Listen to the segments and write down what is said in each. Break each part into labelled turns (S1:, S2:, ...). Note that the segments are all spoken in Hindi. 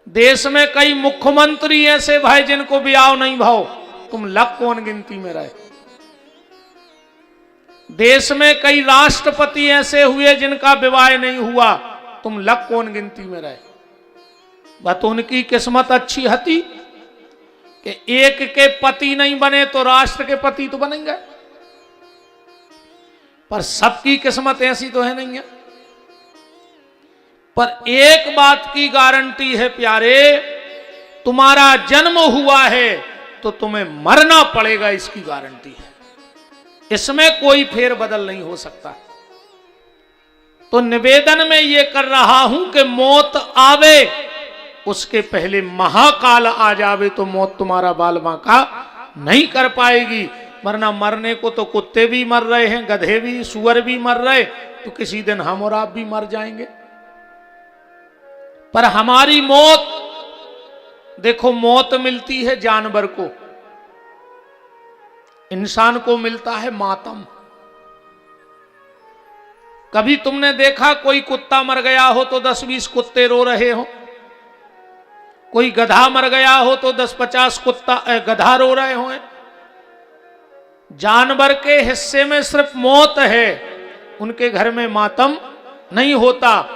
S1: देश में कई मुख्यमंत्री ऐसे भाई जिनको ब्याह नहीं भाव, तुम लग कौन गिनती में रहे। देश में कई राष्ट्रपति ऐसे हुए जिनका विवाह नहीं हुआ, तुम लग कौन गिनती में रहे। बस उनकी किस्मत अच्छी हती कि एक के पति नहीं बने तो राष्ट्र के पति तो बनेंगे, पर सबकी किस्मत ऐसी तो है नहीं है। पर एक बात की गारंटी है प्यारे, तुम्हारा जन्म हुआ है तो तुम्हें मरना पड़ेगा, इसकी गारंटी है। इसमें कोई फेरबदल नहीं हो सकता। तो निवेदन में यह कर रहा हूं कि मौत आवे उसके पहले महाकाल आ जावे तो मौत तुम्हारा बाल बांका नहीं कर पाएगी। वरना मरने को तो कुत्ते भी मर रहे हैं, गधे भी, सुअर भी मर रहे, तो किसी दिन हम और आप भी मर जाएंगे। पर हमारी मौत, देखो मौत मिलती है जानवर को, इंसान को मिलता है मातम। कभी तुमने देखा कोई कुत्ता मर गया हो तो 10-20 कुत्ते रो रहे हो, कोई गधा मर गया हो तो 10-50 गधा रो रहे हो। जानवर के हिस्से में सिर्फ मौत है, उनके घर में मातम नहीं होता।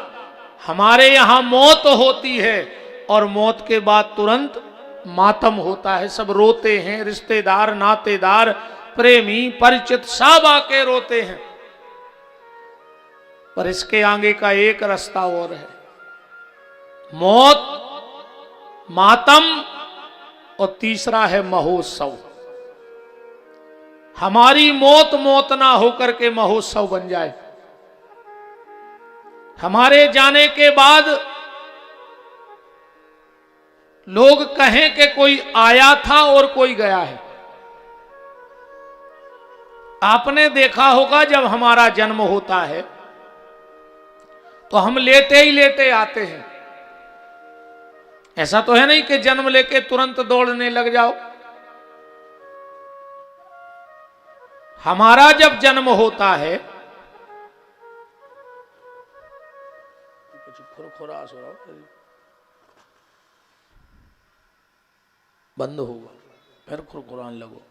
S1: हमारे यहां मौत होती है और मौत के बाद तुरंत मातम होता है। सब रोते हैं, रिश्तेदार, नातेदार, प्रेमी, परिचित सब आके रोते हैं। पर इसके आगे का एक रास्ता और है, मौत, मातम और तीसरा है महोत्सव। हमारी मौत मौत ना होकर के महोत्सव बन जाए। हमारे जाने के बाद लोग कहें कि कोई आया था और कोई गया है। आपने देखा होगा जब हमारा जन्म होता है तो हम लेटे ही लेटे आते हैं। ऐसा तो है नहीं कि जन्म लेके तुरंत दौड़ने लग जाओ। हमारा जब जन्म होता है, बंद होगा, फिर खुरखुरान लगो।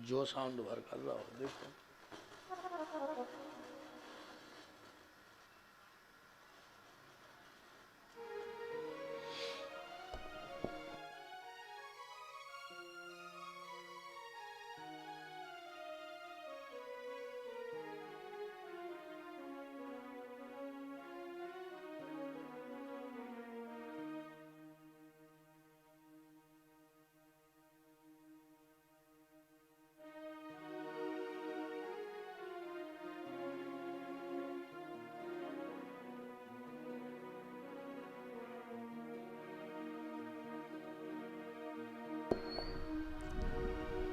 S1: जो साउंड भर कर रहा हो देखो।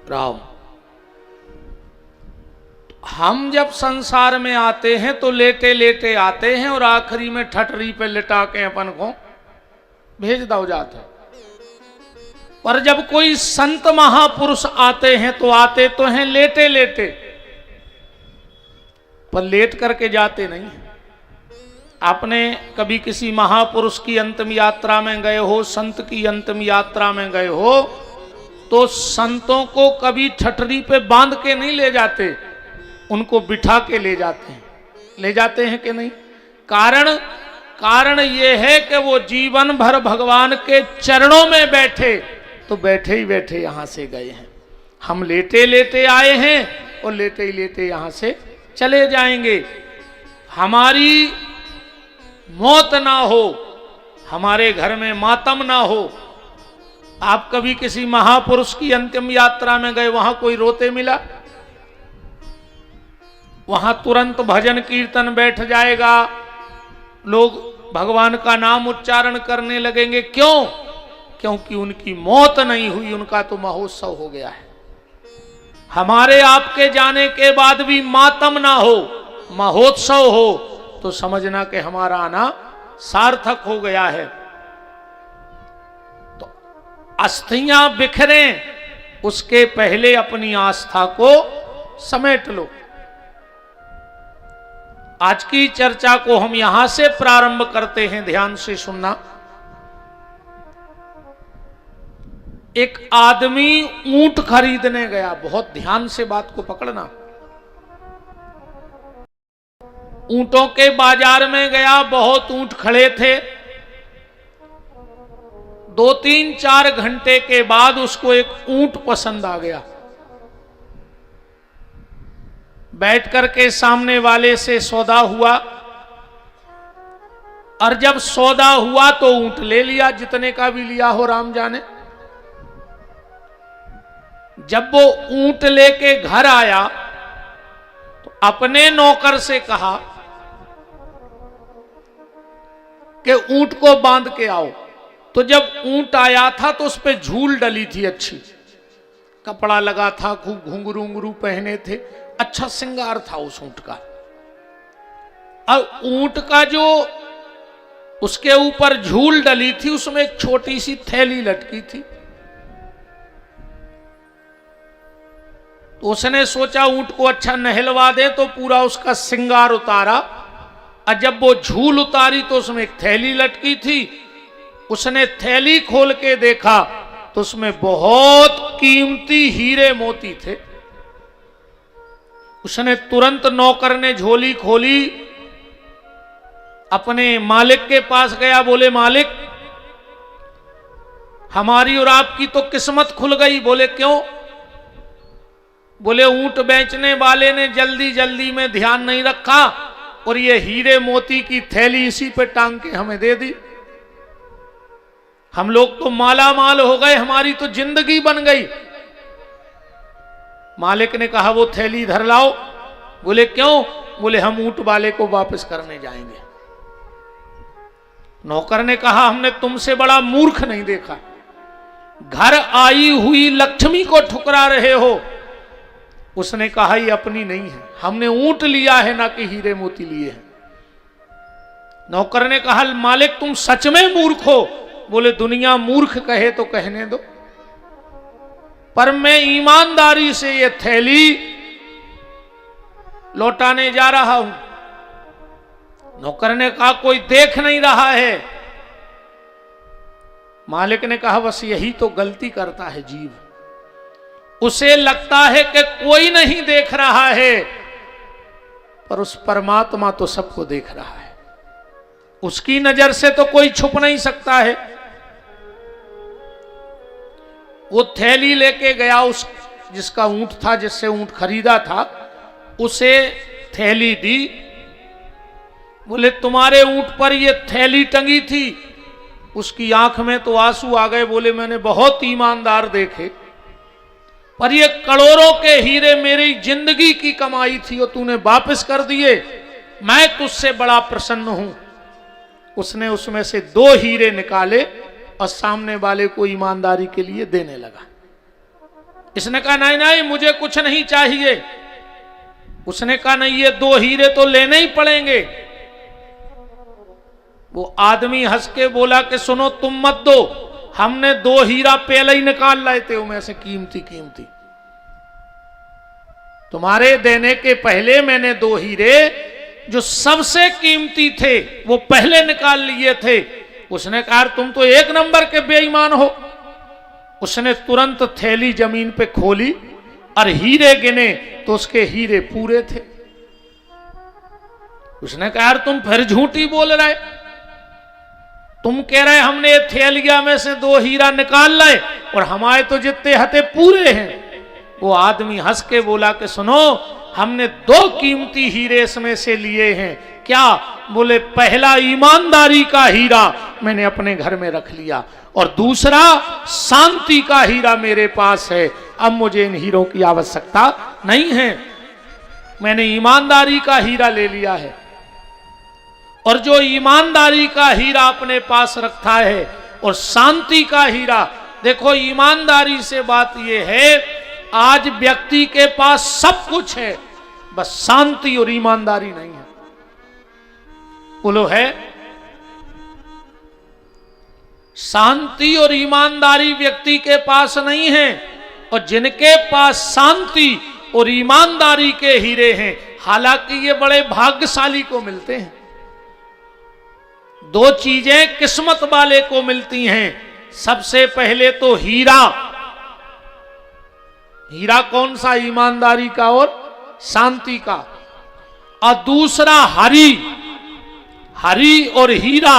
S1: राम, हम जब संसार में आते हैं तो लेटे लेटे आते हैं और आखिरी में ठटरी पे लिटा के अपन को भेज दो जाते हैं। पर जब कोई संत महापुरुष आते हैं तो आते तो हैं लेटे लेटे, पर लेट करके जाते नहीं। आपने कभी किसी महापुरुष की अंतिम यात्रा में गए हो, संत की अंतिम यात्रा में गए हो, तो संतों को कभी ठठरी पे बांध के नहीं ले जाते, उनको बिठा के ले जाते हैं। ले जाते हैं कि नहीं? कारण ये है कि वो जीवन भर भगवान के चरणों में बैठे, तो बैठे ही बैठे यहां से गए हैं। हम लेटे लेटे आए हैं और लेटे ही लेटे यहां से चले जाएंगे। हमारी मौत ना हो, हमारे घर में मातम ना हो। आप कभी किसी महापुरुष की अंतिम यात्रा में गए, वहां कोई रोते मिला? वहां तुरंत भजन कीर्तन बैठ जाएगा, लोग भगवान का नाम उच्चारण करने लगेंगे। क्यों? क्योंकि उनकी मौत नहीं हुई, उनका तो महोत्सव हो गया है। हमारे आपके जाने के बाद भी मातम ना हो, महोत्सव हो, तो समझना कि हमारा आना सार्थक हो गया है। तो अस्थियां बिखरें उसके पहले अपनी आस्था को समेट लो। आज की चर्चा को हम यहां से प्रारंभ करते हैं, ध्यान से सुनना। एक आदमी ऊंट खरीदने गया, बहुत ध्यान से बात को पकड़ना। ऊंटों के बाजार में गया, बहुत ऊंट खड़े थे। 2-3-4 घंटे के बाद उसको एक ऊंट पसंद आ गया। बैठ करके सामने वाले से सौदा हुआ, और जब सौदा हुआ तो ऊंट ले लिया, जितने का भी लिया हो राम जाने। जब वो ऊंट लेके घर आया तो अपने नौकर से कहा कि ऊंट को बांध के आओ। तो जब ऊंट आया था तो उस पे झूल डली थी, अच्छी कपड़ा लगा था, खूब घुंघरू उंगरू पहने थे, अच्छा श्रृंगार था उस ऊंट का। अब ऊंट का जो उसके ऊपर झूल डली थी, उसमें एक छोटी सी थैली लटकी थी। तो उसने सोचा ऊंट को अच्छा नहलवा दे, तो पूरा उसका श्रृंगार उतारा। और जब वो झूल उतारी तो उसमें एक थैली लटकी थी। उसने थैली खोल के देखा तो उसमें बहुत कीमती हीरे मोती थे। उसने तुरंत, नौकर ने झोली खोली, अपने मालिक के पास गया, बोले मालिक हमारी और आपकी तो किस्मत खुल गई। बोले क्यों? बोले ऊंट बेचने वाले ने जल्दी जल्दी में ध्यान नहीं रखा और ये हीरे मोती की थैली इसी पे टांग के हमें दे दी। हम लोग तो माला माल हो गए, हमारी तो जिंदगी बन गई। मालिक ने कहा वो थैली धर लाओ। बोले क्यों? बोले हम ऊंट वाले को वापस करने जाएंगे। नौकर ने कहा हमने तुमसे बड़ा मूर्ख नहीं देखा, घर आई हुई लक्ष्मी को ठुकरा रहे हो। उसने कहा ये अपनी नहीं है, हमने ऊंट लिया है ना कि हीरे मोती लिए हैं। नौकर ने कहा मालिक तुम सच में मूर्ख हो। बोले दुनिया मूर्ख कहे तो कहने दो, पर मैं ईमानदारी से ये थैली लौटाने जा रहा हूं। नौकर ने कहा कोई देख नहीं रहा है। मालिक ने कहा बस यही तो गलती करता है जीव, उसे लगता है कि कोई नहीं देख रहा है, पर उस परमात्मा तो सबको देख रहा है, उसकी नजर से तो कोई छुप नहीं सकता है। वो थैली लेके गया, उस जिसका ऊंट था, जिससे ऊंट खरीदा था, उसे थैली दी। बोले तुम्हारे ऊंट पर ये थैली टंगी थी। उसकी आंख में तो आंसू आ गए। बोले मैंने बहुत ईमानदार देखे, पर ये करोड़ों के हीरे मेरी जिंदगी की कमाई थी और तूने वापस कर दिए, मैं तुझसे बड़ा प्रसन्न हूं। उसने उसमें से 2 हीरे निकाले और सामने वाले को ईमानदारी के लिए देने लगा। इसने कहा नहीं नहीं मुझे कुछ नहीं चाहिए। उसने कहा नहीं ये 2 हीरे तो लेने ही पड़ेंगे। वो आदमी हंस के बोला कि सुनो तुम मत दो, हमने 2 हीरा पहले ही निकाल लाए थे उनमें से कीमती कीमती, तुम्हारे देने के पहले मैंने 2 हीरे जो सबसे कीमती थे वो पहले निकाल लिए थे। उसने कहा तुम तो 1 नंबर के बेईमान हो। उसने तुरंत थैली जमीन पे खोली और हीरे गिने तो उसके हीरे पूरे थे। उसने कहा तुम फिर झूठी बोल रहे, तुम कह रहे हमने थैलिया में से 2 हीरा निकाल लाए और हमारे तो जितने हथे पूरे हैं। वो आदमी हंस के बोला कि सुनो हमने 2 कीमती हीरे इसमें से लिए हैं। क्या? बोले पहला ईमानदारी का हीरा मैंने अपने घर में रख लिया और दूसरा शांति का हीरा मेरे पास है। अब मुझे इन हीरों की आवश्यकता नहीं है, मैंने ईमानदारी का हीरा ले लिया है। और जो ईमानदारी का हीरा अपने पास रखता है और शांति का हीरा, देखो ईमानदारी से बात यह है आज व्यक्ति के पास सब कुछ है, बस शांति और ईमानदारी नहीं है। बोलो है? शांति और ईमानदारी व्यक्ति के पास नहीं है और जिनके पास शांति और ईमानदारी के हीरे हैं, हालांकि ये बड़े भाग्यशाली को मिलते हैं। दो चीजें किस्मत वाले को मिलती हैं। सबसे पहले तो हीरा। हीरा कौन सा? ईमानदारी का और शांति का। और दूसरा हरी। हरी और हीरा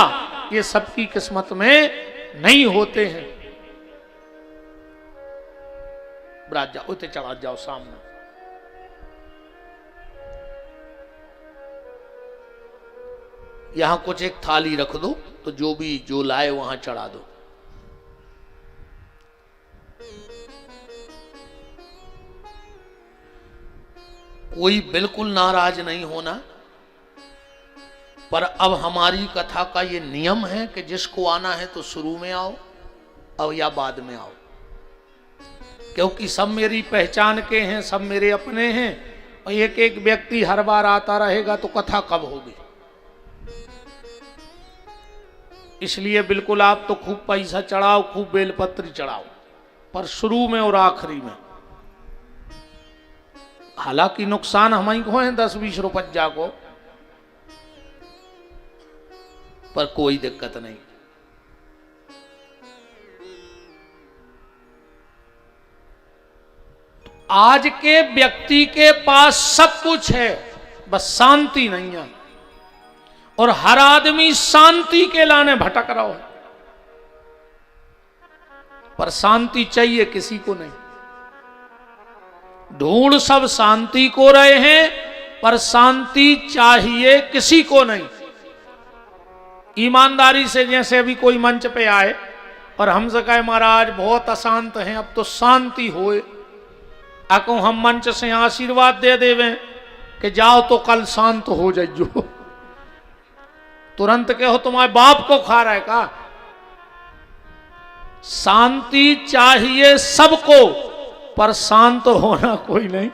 S1: ये सबकी किस्मत में नहीं होते हैं। बरात जाओ, उते चढ़ा जाओ सामने। यहां कुछ एक थाली रख दो, तो जो भी जो लाए वहां चढ़ा दो। कोई बिल्कुल नाराज नहीं होना, पर अब हमारी कथा का ये नियम है कि जिसको आना है तो शुरू में आओ, अब या बाद में आओ, क्योंकि सब मेरी पहचान के हैं, सब मेरे अपने हैं। और एक एक व्यक्ति हर बार आता रहेगा तो कथा कब होगी? इसलिए बिल्कुल आप तो खूब पैसा चढ़ाओ, खूब बेलपत्री चढ़ाओ, पर शुरू में और आखिरी में। हालांकि नुकसान हम ही को है 10-20 रुपया को, पर कोई दिक्कत नहीं। आज के व्यक्ति के पास सब कुछ है, बस शांति नहीं है। और हर आदमी शांति के लाने भटक रहा है, पर शांति चाहिए किसी को नहीं। ढूंढ सब शांति को रहे हैं, पर शांति चाहिए किसी को नहीं। ईमानदारी से जैसे अभी कोई मंच पे आए और हमसे कहे महाराज बहुत अशांत हैं, अब तो शांति होए, आको हम मंच से आशीर्वाद दे देवें कि जाओ तो कल शांत हो जाइयो, तुरंत कहो तुम्हारे बाप को खा रहा है का? शांति चाहिए सबको, पर शांत होना कोई नहीं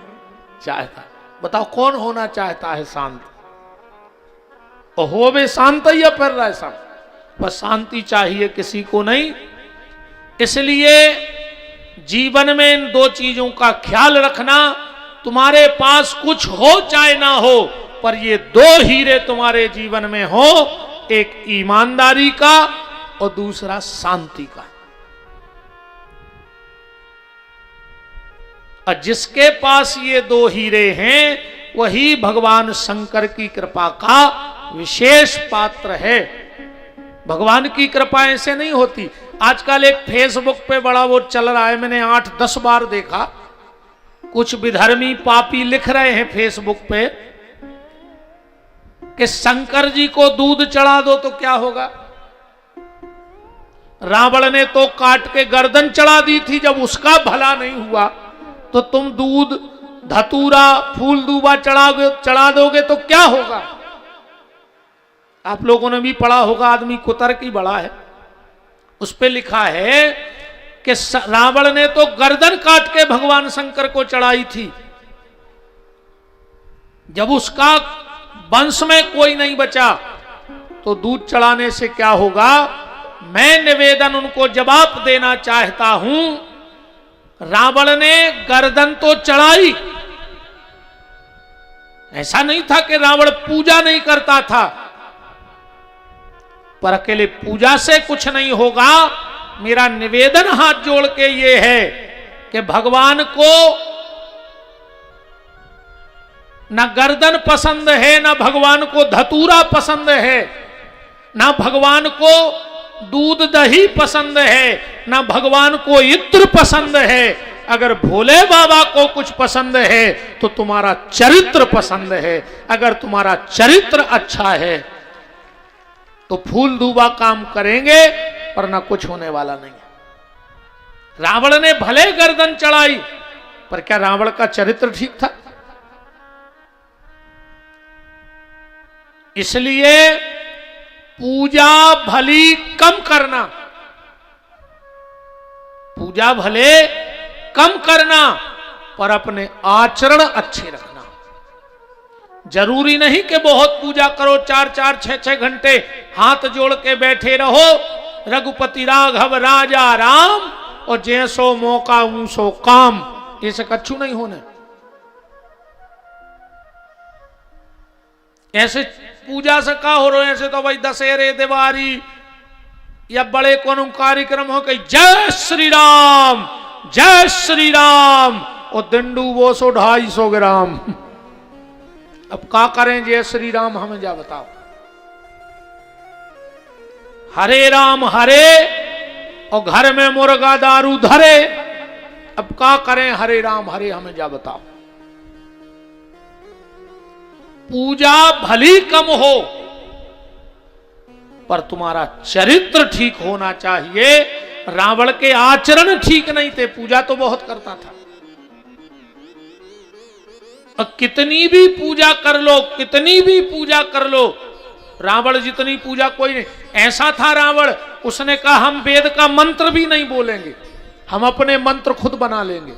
S1: चाहता। बताओ कौन होना चाहता है शांत? और हो भी शांत ही फिर रहा है सब, पर शांति चाहिए किसी को नहीं। इसलिए जीवन में इन दो चीजों का ख्याल रखना। तुम्हारे पास कुछ हो चाहे ना हो, पर ये दो हीरे तुम्हारे जीवन में हो, एक ईमानदारी का और दूसरा शांति का। और जिसके पास ये दो हीरे हैं, वही भगवान शंकर की कृपा का विशेष पात्र है। भगवान की कृपा ऐसे नहीं होती। आजकल एक फेसबुक पे बड़ा वो चल रहा है, मैंने 8-10 बार देखा। कुछ विधर्मी पापी लिख रहे हैं फेसबुक पे कि शंकर जी को दूध चढ़ा दो तो क्या होगा। रावण ने तो काट के गर्दन चढ़ा दी थी, जब उसका भला नहीं हुआ तो तुम दूध, धतूरा, फूल दूबा चढ़ा दोगे तो क्या होगा। आप लोगों ने भी पढ़ा होगा, आदमी कुतर की बड़ा है, उस पे लिखा है कि रावण ने तो गर्दन काट के भगवान शंकर को चढ़ाई थी, जब उसका वंश में कोई नहीं बचा तो दूध चढ़ाने से क्या होगा। मैं निवेदन उनको जवाब देना चाहता हूं, रावण ने गर्दन तो चढ़ाई, ऐसा नहीं था कि रावण पूजा नहीं करता था, पर अकेले पूजा से कुछ नहीं होगा। मेरा निवेदन हाथ जोड़ के ये है कि भगवान को ना गर्दन पसंद है, ना भगवान को धतूरा पसंद है, ना भगवान को दूध दही पसंद है, ना भगवान को इत्र पसंद है। अगर भोले बाबा को कुछ पसंद है तो तुम्हारा चरित्र पसंद है। अगर तुम्हारा चरित्र अच्छा है तो फूल दूबा काम करेंगे, पर ना कुछ होने वाला नहीं है। रावण ने भले गर्दन चढ़ाई, पर क्या रावण का चरित्र ठीक था? इसलिए पूजा भली कम करना, पूजा भले कम करना, पर अपने आचरण अच्छे रखना। जरूरी नहीं कि बहुत पूजा करो, 4-4, 6-6 घंटे हाथ जोड़ के बैठे रहो। रघुपति राघव राजा राम, और जैसो मौका ऊसो काम, ऐसे कछु नहीं होने। ऐसे पूजा से का हो रहे, ऐसे तो भाई दशहरे दिवाली या बड़े कोनो कार्यक्रम हो कहीं जय श्री राम जय श्री राम, और दिंडू वो 250 ग्राम। अब का करें जय श्री राम, हमें जा बताओ। हरे राम हरे और घर में मुर्गा दारू धरे, अब का करें हरे राम हरे, हमें जा बताओ। पूजा भली कम हो पर तुम्हारा चरित्र ठीक होना चाहिए। रावण के आचरण ठीक नहीं थे, पूजा तो बहुत करता था। और कितनी भी पूजा कर लो, कितनी भी पूजा कर लो, रावण जितनी पूजा कोई नहीं। ऐसा था रावण, उसने कहा हम वेद का मंत्र भी नहीं बोलेंगे, हम अपने मंत्र खुद बना लेंगे।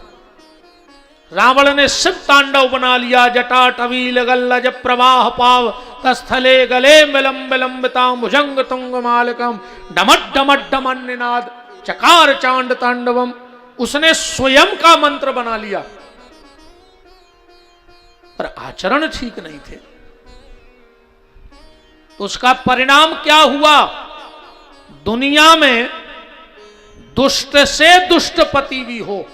S1: रावण ने शिव तांडव बना लिया, जटा टवील गल्लज प्रवाह पाव तस्थले गले विलंब विलंबिताम भुजंग तुंग मालकम डमट डमट डमन निनाद चकार चांड तांडवम। उसने स्वयं का मंत्र बना लिया, पर आचरण ठीक नहीं थे। उसका परिणाम क्या हुआ? दुनिया में दुष्ट से दुष्ट पति भी हो,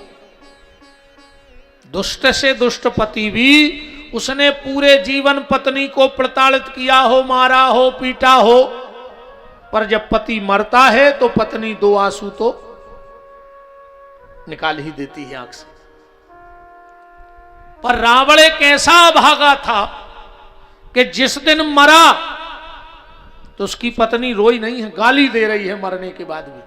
S1: दुष्ट से दुष्ट पति भी, उसने पूरे जीवन पत्नी को प्रताड़ित किया हो, मारा हो, पीटा हो, पर जब पति मरता है तो पत्नी 2 आंसू तो निकाल ही देती है आंख से। पर रावण एक ऐसा भागा था कि जिस दिन मरा तो उसकी पत्नी रोई नहीं है, गाली दे रही है मरने के बाद भी।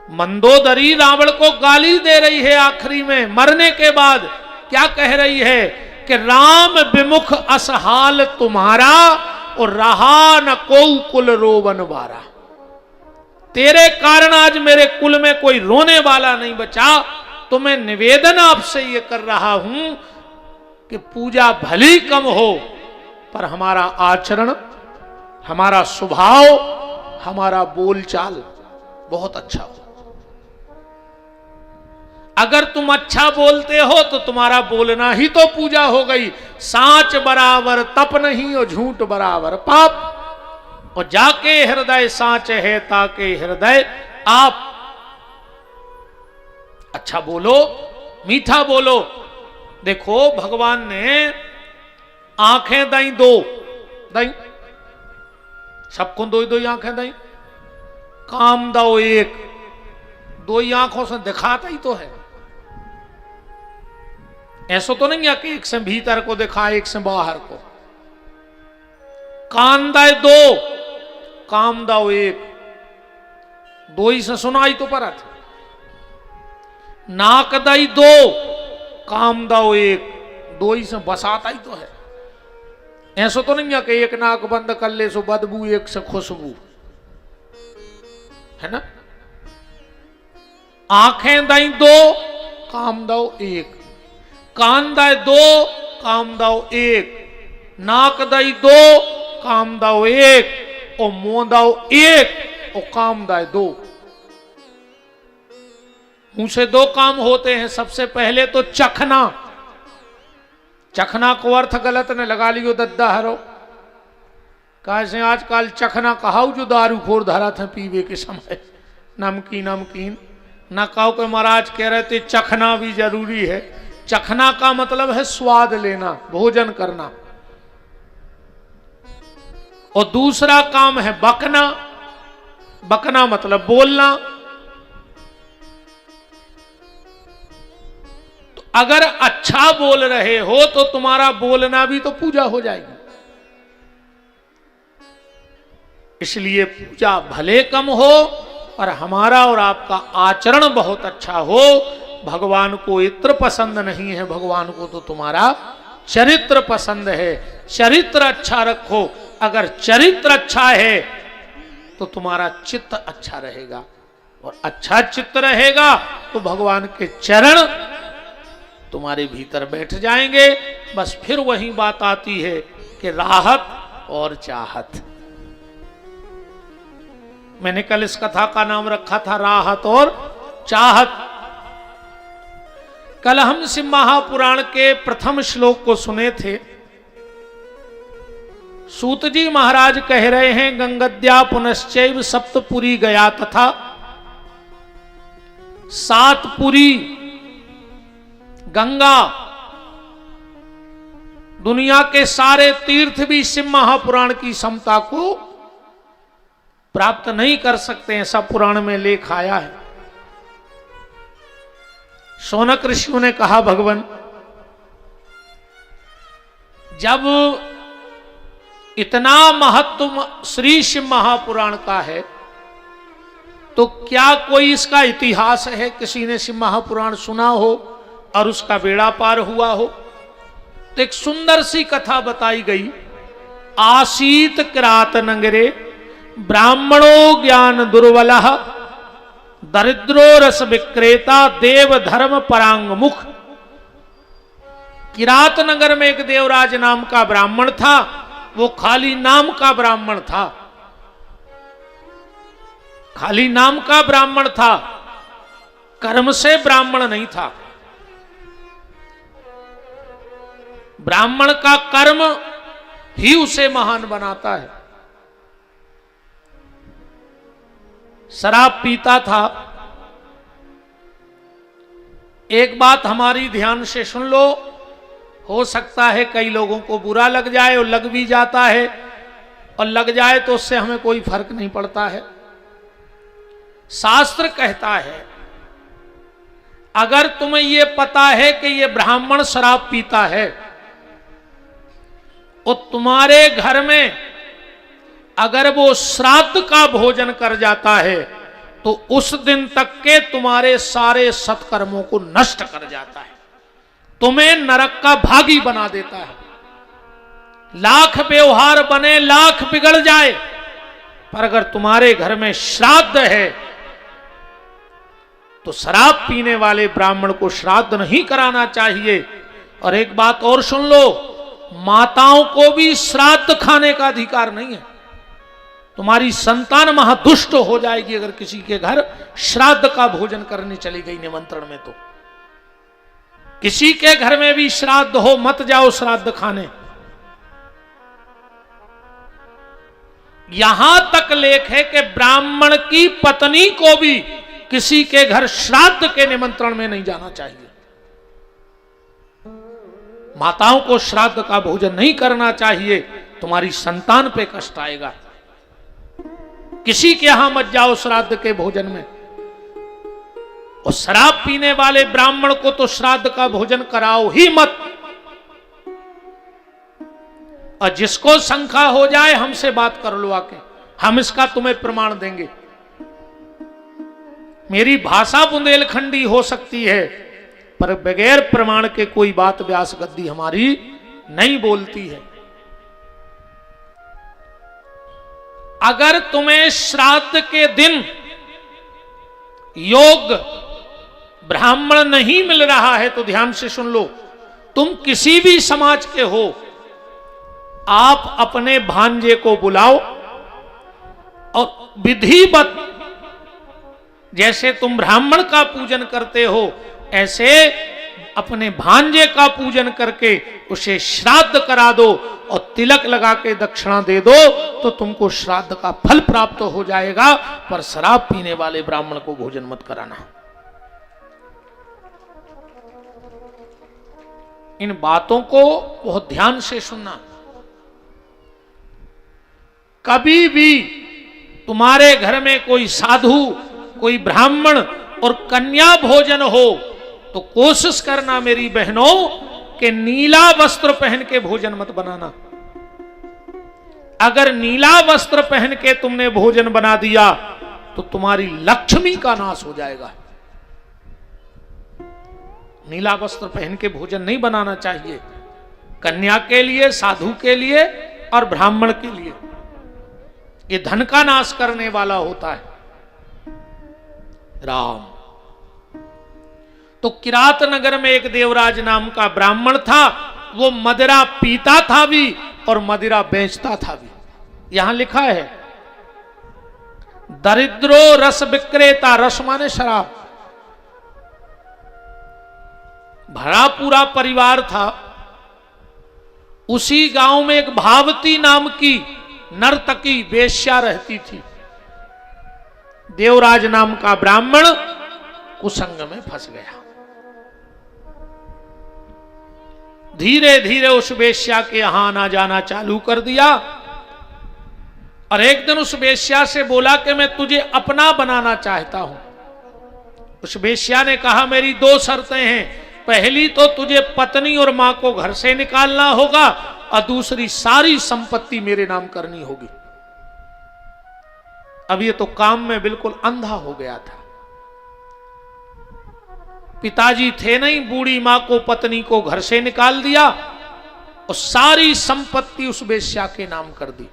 S1: मंदोदरी रावण को गाली दे रही है आखिरी में, मरने के बाद क्या कह रही है कि राम विमुख असहाल तुम्हारा और रहा न को कुल रोवन वारा। तेरे कारण आज मेरे कुल में कोई रोने वाला नहीं बचा, तो मैं निवेदन आपसे ये कर रहा हूं कि पूजा भली कम हो पर हमारा आचरण, हमारा स्वभाव, हमारा बोलचाल बहुत अच्छा हो। अगर तुम अच्छा बोलते हो तो तुम्हारा बोलना ही तो पूजा हो गई। सांच बराबर तप नहीं और झूठ बराबर पाप, और जाके हृदय सांच है ताके हृदय आप। अच्छा बोलो, मीठा बोलो। देखो भगवान ने आंखें दई 2, दई सबको 2 आंखें दई, काम दो 1, 2 आंखों से दिखाता ही तो है। ऐसा तो नहीं है कि एक से भीतर को दिखा, एक से बाहर को। कान दाए 2, काम दाओ 1, 2 ही से सुनाई तो परत। नाक दाई 2, काम दाओ 1, 2 ही से बसाता ही तो है। ऐसा तो नहीं है कि एक नाक बंद कर ले सो बदबू, एक से खुशबू, है ना। आंखें दाई 2, काम दाओ 1, कान दाए 2, काम दाओ 1, नाक दाई 2, काम दाओ 1, और मुंह दाओ 1 और काम दाए 2। मुंह से 2 काम होते हैं। सबसे पहले तो चखना, चखना को अर्थ गलत ने लगा लियो दद्दा हरो, कैसे आजकल चखना कहाऊ जो दारू खोर धरा था पीवे के समय, नमकीन नमकीन ना कहो कि महाराज कह रहे थे चखना भी जरूरी है। चखना का मतलब है स्वाद लेना, भोजन करना। और दूसरा काम है बकना, बकना मतलब बोलना। तो अगर अच्छा बोल रहे हो तो तुम्हारा बोलना भी तो पूजा हो जाएगी। इसलिए पूजा भले कम हो पर हमारा और आपका आचरण बहुत अच्छा हो। भगवान को इत्र पसंद नहीं है, भगवान को तो तुम्हारा चरित्र पसंद है। चरित्र अच्छा रखो। अगर चरित्र अच्छा है तो तुम्हारा चित्त अच्छा रहेगा, और अच्छा चित्त रहेगा तो भगवान के चरण तुम्हारे भीतर बैठ जाएंगे। बस फिर वही बात आती है कि राहत और चाहत। मैंने कल इस कथा का नाम रखा था राहत और चाहत। कल हम शिव महापुराण के प्रथम श्लोक को सुने थे। सूत जी महाराज कह रहे हैं गंगद्या पुनश्चैव सप्तपुरी गया तथा, सातपुरी गंगा, दुनिया के सारे तीर्थ भी शिव महापुराण की समता को प्राप्त नहीं कर सकते, ऐसा पुराण में लेख आया है। शौनक ऋषियों ने कहा भगवान जब इतना महत्व श्री शिव महापुराण का है तो क्या कोई इसका इतिहास है, किसी ने शिव महापुराण सुना हो और उसका बेड़ा पार हुआ हो? तो एक सुंदर सी कथा बताई गई। आसीत किरात नगरे ब्राह्मणो ज्ञान दुर्बलः दरिद्रो रस विक्रेता देव धर्म परांगमुख। किरात नगर में एक देवराज नाम का ब्राह्मण था। वो खाली नाम का ब्राह्मण था, खाली नाम का ब्राह्मण था, कर्म से ब्राह्मण नहीं था। ब्राह्मण का कर्म ही उसे महान बनाता है। शराब पीता था। एक बात हमारी ध्यान से सुन लो, हो सकता है कई लोगों को बुरा लग जाए और लग भी जाता है, और लग जाए तो उससे हमें कोई फर्क नहीं पड़ता है। शास्त्र कहता है अगर तुम्हें यह पता है कि यह ब्राह्मण शराब पीता है और तुम्हारे घर में अगर वो श्राद्ध का भोजन कर जाता है तो उस दिन तक के तुम्हारे सारे सत्कर्मों को नष्ट कर जाता है, तुम्हें नरक का भागी बना देता है। लाख व्यवहार बने, लाख बिगड़ जाए, पर अगर तुम्हारे घर में श्राद्ध है तो शराब पीने वाले ब्राह्मण को श्राद्ध नहीं कराना चाहिए। और एक बात और सुन लो, माताओं को भी श्राद्ध खाने का अधिकार नहीं है। तुम्हारी संतान महादुष्ट हो जाएगी अगर किसी के घर श्राद्ध का भोजन करने चली गई निमंत्रण में। तो किसी के घर में भी श्राद्ध हो मत जाओ श्राद्ध खाने। यहां तक लेख है कि ब्राह्मण की पत्नी को भी किसी के घर श्राद्ध के निमंत्रण में नहीं जाना चाहिए। माताओं को श्राद्ध का भोजन नहीं करना चाहिए, तुम्हारी संतान पे कष्ट आएगा। किसी के यहां मत जाओ श्राद्ध के भोजन में। और शराब पीने वाले ब्राह्मण को तो श्राद्ध का भोजन कराओ ही मत। और जिसको शंका हो जाए हमसे बात कर लो आके, हम इसका तुम्हें प्रमाण देंगे। मेरी भाषा बुंदेलखंडी हो सकती है पर बगैर प्रमाण के कोई बात व्यास गद्दी हमारी नहीं बोलती है। अगर तुम्हें श्राद्ध के दिन योग ब्राह्मण नहीं मिल रहा है तो ध्यान से सुन लो, तुम किसी भी समाज के हो, आप अपने भांजे को बुलाओ और विधिवत जैसे तुम ब्राह्मण का पूजन करते हो ऐसे अपने भांजे का पूजन करके उसे श्राद्ध करा दो और तिलक लगा के दक्षिणा दे दो तो तुमको श्राद्ध का फल प्राप्त हो जाएगा। पर शराब पीने वाले ब्राह्मण को भोजन मत कराना। इन बातों को बहुत ध्यान से सुनना। कभी भी तुम्हारे घर में कोई साधु, कोई ब्राह्मण और कन्या भोजन हो तो कोशिश करना मेरी बहनों कि नीला वस्त्र पहन के भोजन मत बनाना। अगर नीला वस्त्र पहन के तुमने भोजन बना दिया तो तुम्हारी लक्ष्मी का नाश हो जाएगा। नीला वस्त्र पहन के भोजन नहीं बनाना चाहिए, कन्या के लिए, साधु के लिए और ब्राह्मण के लिए। ये धन का नाश करने वाला होता है। राम तो किरात नगर में एक देवराज नाम का ब्राह्मण था। वो मदिरा पीता था भी और मदिरा बेचता था भी। यहां लिखा है दरिद्रो रस विक्रेता, रस माने शराब। भरा पूरा परिवार था। उसी गांव में एक भावती नाम की नर्तकी वेश्या रहती थी। देवराज नाम का ब्राह्मण कुसंग में फंस गया। धीरे धीरे उस वेश्या के यहां आना जाना चालू कर दिया और एक दिन उस वेश्या से बोला कि मैं तुझे अपना बनाना चाहता हूं। उस वेश्या ने कहा मेरी दो शर्तें हैं, पहली तो तुझे पत्नी और मां को घर से निकालना होगा और दूसरी सारी संपत्ति मेरे नाम करनी होगी। अब ये तो काम में बिल्कुल अंधा हो गया था। पिताजी थे नहीं, बूढ़ी मां को पत्नी को घर से निकाल दिया और सारी संपत्ति उस वेश्या के नाम कर दी।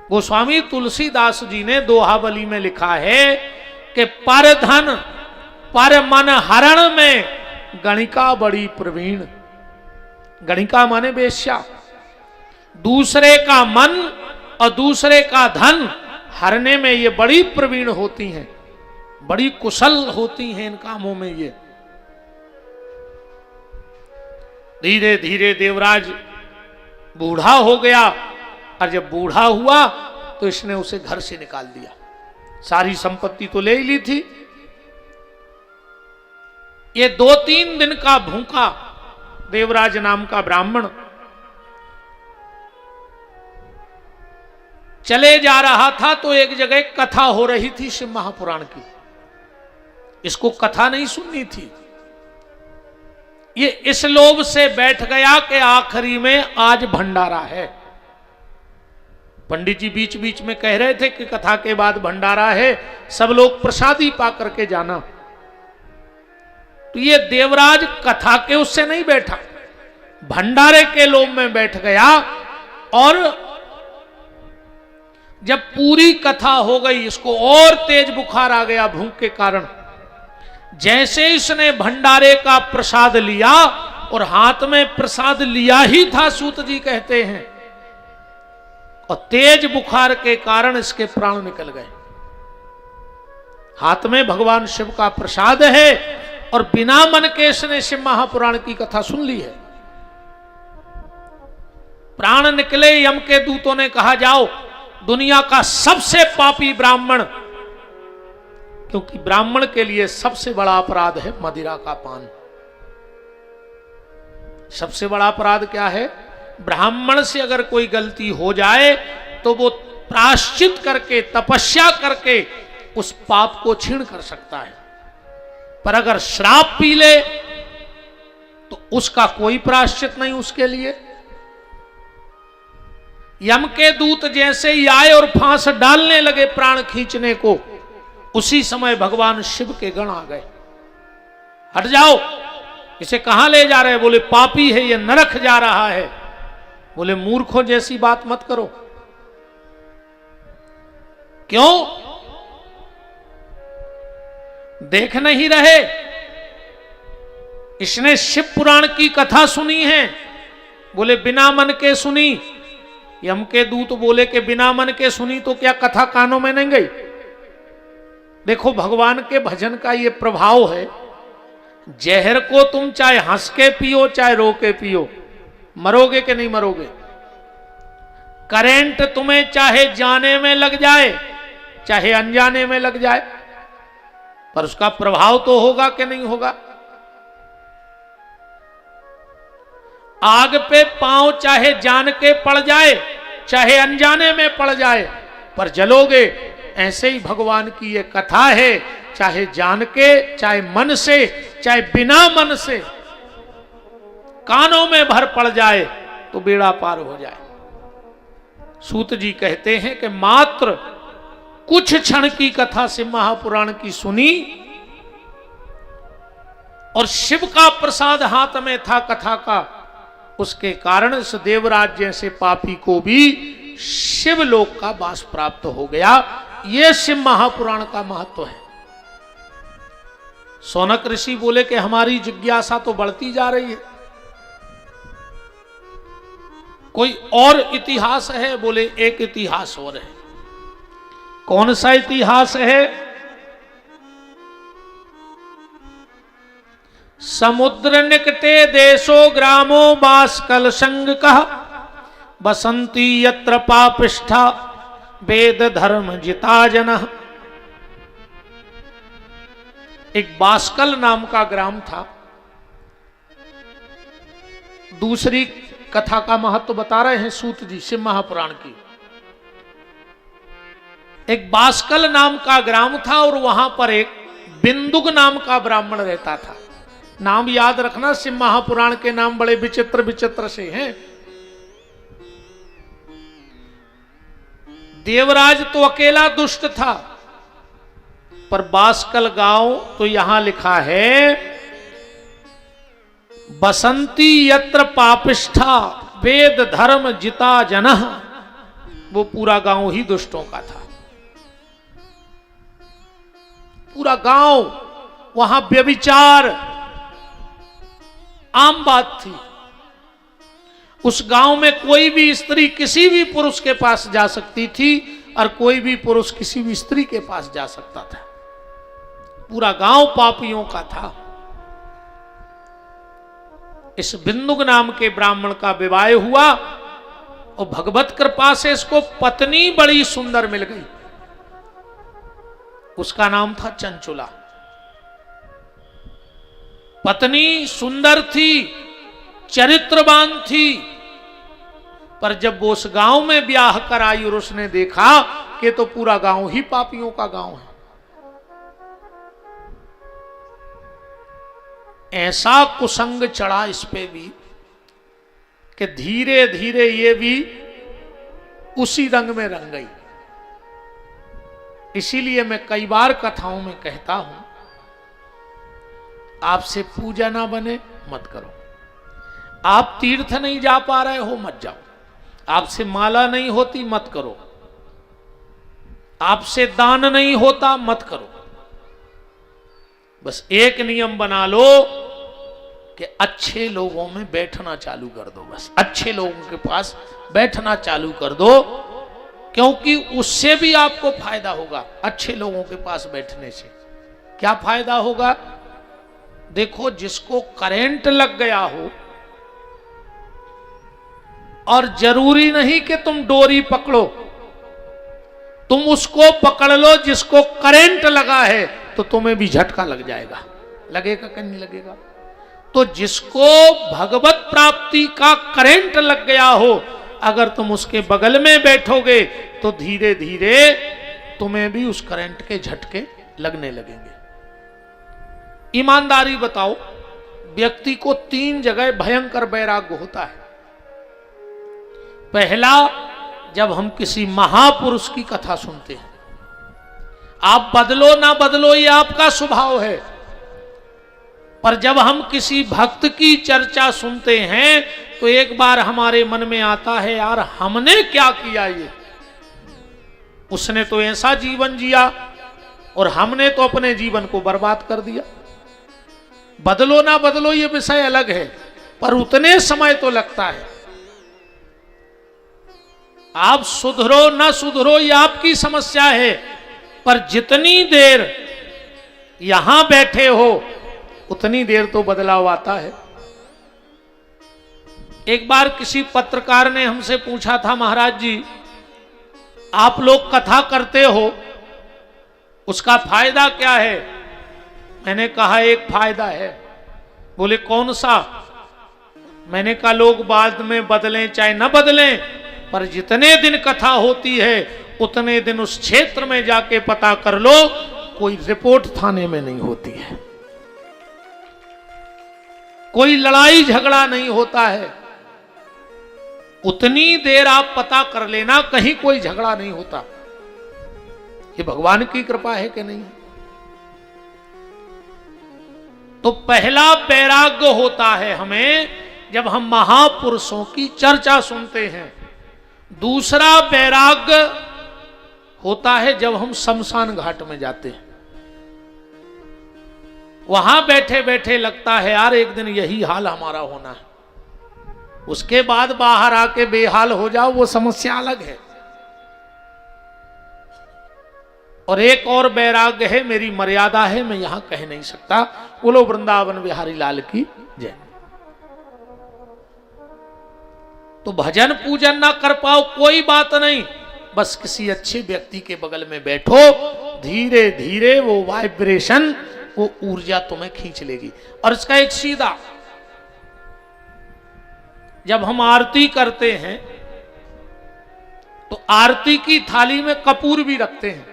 S1: गोस्वामी तुलसीदास जी ने दोहावली में लिखा है कि पर धन पर मन हरण में गणिका बड़ी प्रवीण। गणिका माने वेश्या। दूसरे का मन और दूसरे का धन हरने में ये बड़ी प्रवीण होती हैं, बड़ी कुशल होती हैं इन कामों में। ये धीरे धीरे देवराज बूढ़ा हो गया और जब बूढ़ा हुआ तो इसने उसे घर से निकाल दिया। सारी संपत्ति तो ले ही ली थी। ये 2-3 दिन का भूखा देवराज नाम का ब्राह्मण चले जा रहा था तो एक जगह कथा हो रही थी शिव महापुराण की। इसको कथा नहीं सुननी थी। ये इस लोभ से बैठ गया कि आखिरी में आज भंडारा है। पंडित जी बीच बीच में कह रहे थे कि कथा के बाद भंडारा है, सब लोग प्रसादी पा करके जाना। तो ये देवराज कथा के उससे नहीं बैठा, भंडारे के लोभ में बैठ गया। और जब पूरी कथा हो गई इसको और तेज बुखार आ गया भूख के कारण। जैसे इसने भंडारे का प्रसाद लिया और हाथ में प्रसाद लिया ही था, सूत जी कहते हैं, और तेज बुखार के कारण इसके प्राण निकल गए। हाथ में भगवान शिव का प्रसाद है और बिना मन के इसने शिव महापुराण की कथा सुन ली है। प्राण निकले। यम के दूतों ने कहा जाओ दुनिया का सबसे पापी ब्राह्मण, क्योंकि ब्राह्मण के लिए सबसे बड़ा अपराध है मदिरा का पान। सबसे बड़ा अपराध क्या है? ब्राह्मण से अगर कोई गलती हो जाए तो वो प्रायश्चित करके तपस्या करके उस पाप को छीण कर सकता है, पर अगर श्राप पी ले तो उसका कोई प्रायश्चित नहीं उसके लिए। यम के दूत जैसे ही आए और फांस डालने लगे प्राण खींचने को, उसी समय भगवान शिव के गण आ गए। हट जाओ, इसे कहां ले जा रहे हैं? बोले पापी है ये, नरक जा रहा है। बोले मूर्खों जैसी बात मत करो। क्यों? देख नहीं रहे? इसने शिव पुराण की कथा सुनी है। बोले बिना मन के सुनी। यम के दूत बोले कि बिना मन के सुनी तो क्या कथा कानों में नहीं गई? देखो भगवान के भजन का ये प्रभाव है। जहर को तुम चाहे हंस के पियो चाहे रो के पियो, मरोगे कि नहीं मरोगे। करंट तुम्हें चाहे जाने में लग जाए चाहे अनजाने में लग जाए, पर उसका प्रभाव तो होगा कि नहीं होगा। आग पे पांव चाहे जान के पड़ जाए चाहे अनजाने में पड़ जाए, पर जलोगे। ऐसे ही भगवान की ये कथा है, चाहे जान के चाहे मन से चाहे बिना मन से कानों में भर पड़ जाए तो बेड़ा पार हो जाए। सूत जी कहते हैं कि मात्र कुछ क्षण की कथा शिव महापुराण की सुनी और शिव का प्रसाद हाथ में था कथा का, उसके कारण इस देवराज जैसे पापी को भी शिवलोक का वास प्राप्त हो गया। यह शिव महापुराण का महत्व है। सौनक ऋषि बोले कि हमारी जिज्ञासा तो बढ़ती जा रही है, कोई और इतिहास है? बोले एक इतिहास और है। कौन सा इतिहास है? समुद्र निकटे देशो ग्रामो बाष्कल संग कह, बसंती यत्र पापिष्ठा वेद धर्म जिता जन। एक बाष्कल नाम का ग्राम था। दूसरी कथा का महत्व बता रहे हैं सूत जी शिव महापुराण की। एक बाष्कल नाम का ग्राम था और वहां पर एक बिंदुक नाम का ब्राह्मण रहता था। नाम याद रखना, शिव महापुराण के नाम बड़े विचित्र विचित्र से हैं। देवराज तो अकेला दुष्ट था, पर बाष्कल गांव तो यहां लिखा है बसंती यत्र पापिष्ठा वेद धर्म जिता जनः। वो पूरा गांव ही दुष्टों का था। पूरा गांव, वहां व्यभिचार आम बात थी। उस गांव में कोई भी स्त्री किसी भी पुरुष के पास जा सकती थी और कोई भी पुरुष किसी भी स्त्री के पास जा सकता था। पूरा गांव पापियों का था। इस बिंदुक नाम के ब्राह्मण का विवाह हुआ और भगवत कृपा से इसको पत्नी बड़ी सुंदर मिल गई। उसका नाम था चंचुला। पत्नी सुंदर थी, चरित्रवान थी, पर जब वो उस गांव में ब्याह कराई और उसने देखा कि तो पूरा गांव ही पापियों का गांव है, ऐसा कुसंग चढ़ा इस पे भी कि धीरे धीरे ये भी उसी रंग में रंग गई। इसीलिए मैं कई बार कथाओं में कहता हूं, आपसे पूजा ना बने मत करो। आप तीर्थ नहीं जा पा रहे हो मत जाओ। आपसे माला नहीं होती मत करो। आपसे दान नहीं होता मत करो। बस एक नियम बना लो कि अच्छे लोगों में बैठना चालू कर दो। बस अच्छे लोगों के पास बैठना चालू कर दो, क्योंकि उससे भी आपको फायदा होगा। अच्छे लोगों के पास बैठने से क्या फायदा होगा? देखो, जिसको करंट लग गया हो, और जरूरी नहीं कि तुम डोरी पकड़ो, तुम उसको पकड़ लो जिसको करंट लगा है, तो तुम्हें भी झटका लग जाएगा। लगेगा कि नहीं लगेगा? तो जिसको भगवत प्राप्ति का करंट लग गया हो, अगर तुम उसके बगल में बैठोगे तो धीरे धीरे तुम्हें भी उस करंट के झटके लगने लगेंगे। ईमानदारी बताओ, व्यक्ति को 3 जगह भयंकर वैराग्य होता है। पहला, जब हम किसी महापुरुष की कथा सुनते हैं। आप बदलो ना बदलो, ये आपका स्वभाव है, पर जब हम किसी भक्त की चर्चा सुनते हैं तो एक बार हमारे मन में आता है, यार हमने क्या किया? ये उसने तो ऐसा जीवन जिया और हमने तो अपने जीवन को बर्बाद कर दिया। बदलो ना बदलो ये विषय अलग है, पर उतने समय तो लगता है। आप सुधरो ना सुधरो ये आपकी समस्या है, पर जितनी देर यहां बैठे हो उतनी देर तो बदलाव आता है। एक बार किसी पत्रकार ने हमसे पूछा था, महाराज जी आप लोग कथा करते हो, उसका फायदा क्या है? मैंने कहा एक फायदा है। बोले कौन सा? मैंने कहा लोग बाद में बदलें चाहे न बदलें, पर जितने दिन कथा होती है उतने दिन उस क्षेत्र में जाके पता कर लो, कोई रिपोर्ट थाने में नहीं होती है, कोई लड़ाई झगड़ा नहीं होता है। उतनी देर आप पता कर लेना, कहीं कोई झगड़ा नहीं होता। ये भगवान की कृपा है कि नहीं? तो पहला वैराग्य होता है हमें जब हम महापुरुषों की चर्चा सुनते हैं। दूसरा वैराग्य होता है जब हम शमशान घाट में जाते हैं। वहां बैठे बैठे लगता है यार एक दिन यही हाल हमारा होना है। उसके बाद बाहर आके बेहाल हो जाओ, वो समस्या अलग है। और एक और वैराग्य है, मेरी मर्यादा है, मैं यहां कह नहीं सकता। बोलो वृंदावन बिहारी लाल की जय। तो भजन पूजन ना कर पाओ कोई बात नहीं, बस किसी अच्छे व्यक्ति के बगल में बैठो, धीरे धीरे वो वाइब्रेशन, वो ऊर्जा तुम्हें खींच लेगी। और इसका एक सीधा, जब हम आरती करते हैं तो आरती की थाली में कपूर भी रखते हैं।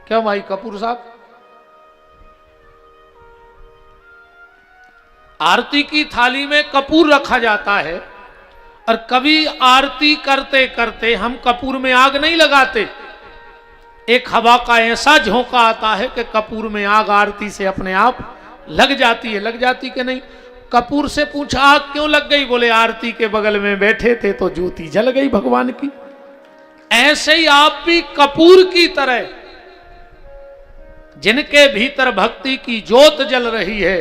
S1: क्या भाई कपूर साहब? आरती की थाली में कपूर रखा जाता है, और कभी आरती करते करते हम कपूर में आग नहीं लगाते। एक हवा का ऐसा झोंका आता है कि कपूर में आग आरती से अपने आप लग जाती है। लग जाती कि नहीं? कपूर से पूछा आग क्यों लग गई? बोले आरती के बगल में बैठे थे तो ज्योति जल गई भगवान की। ऐसे ही आप भी कपूर की तरह, जिनके भीतर भक्ति की ज्योत जल रही है,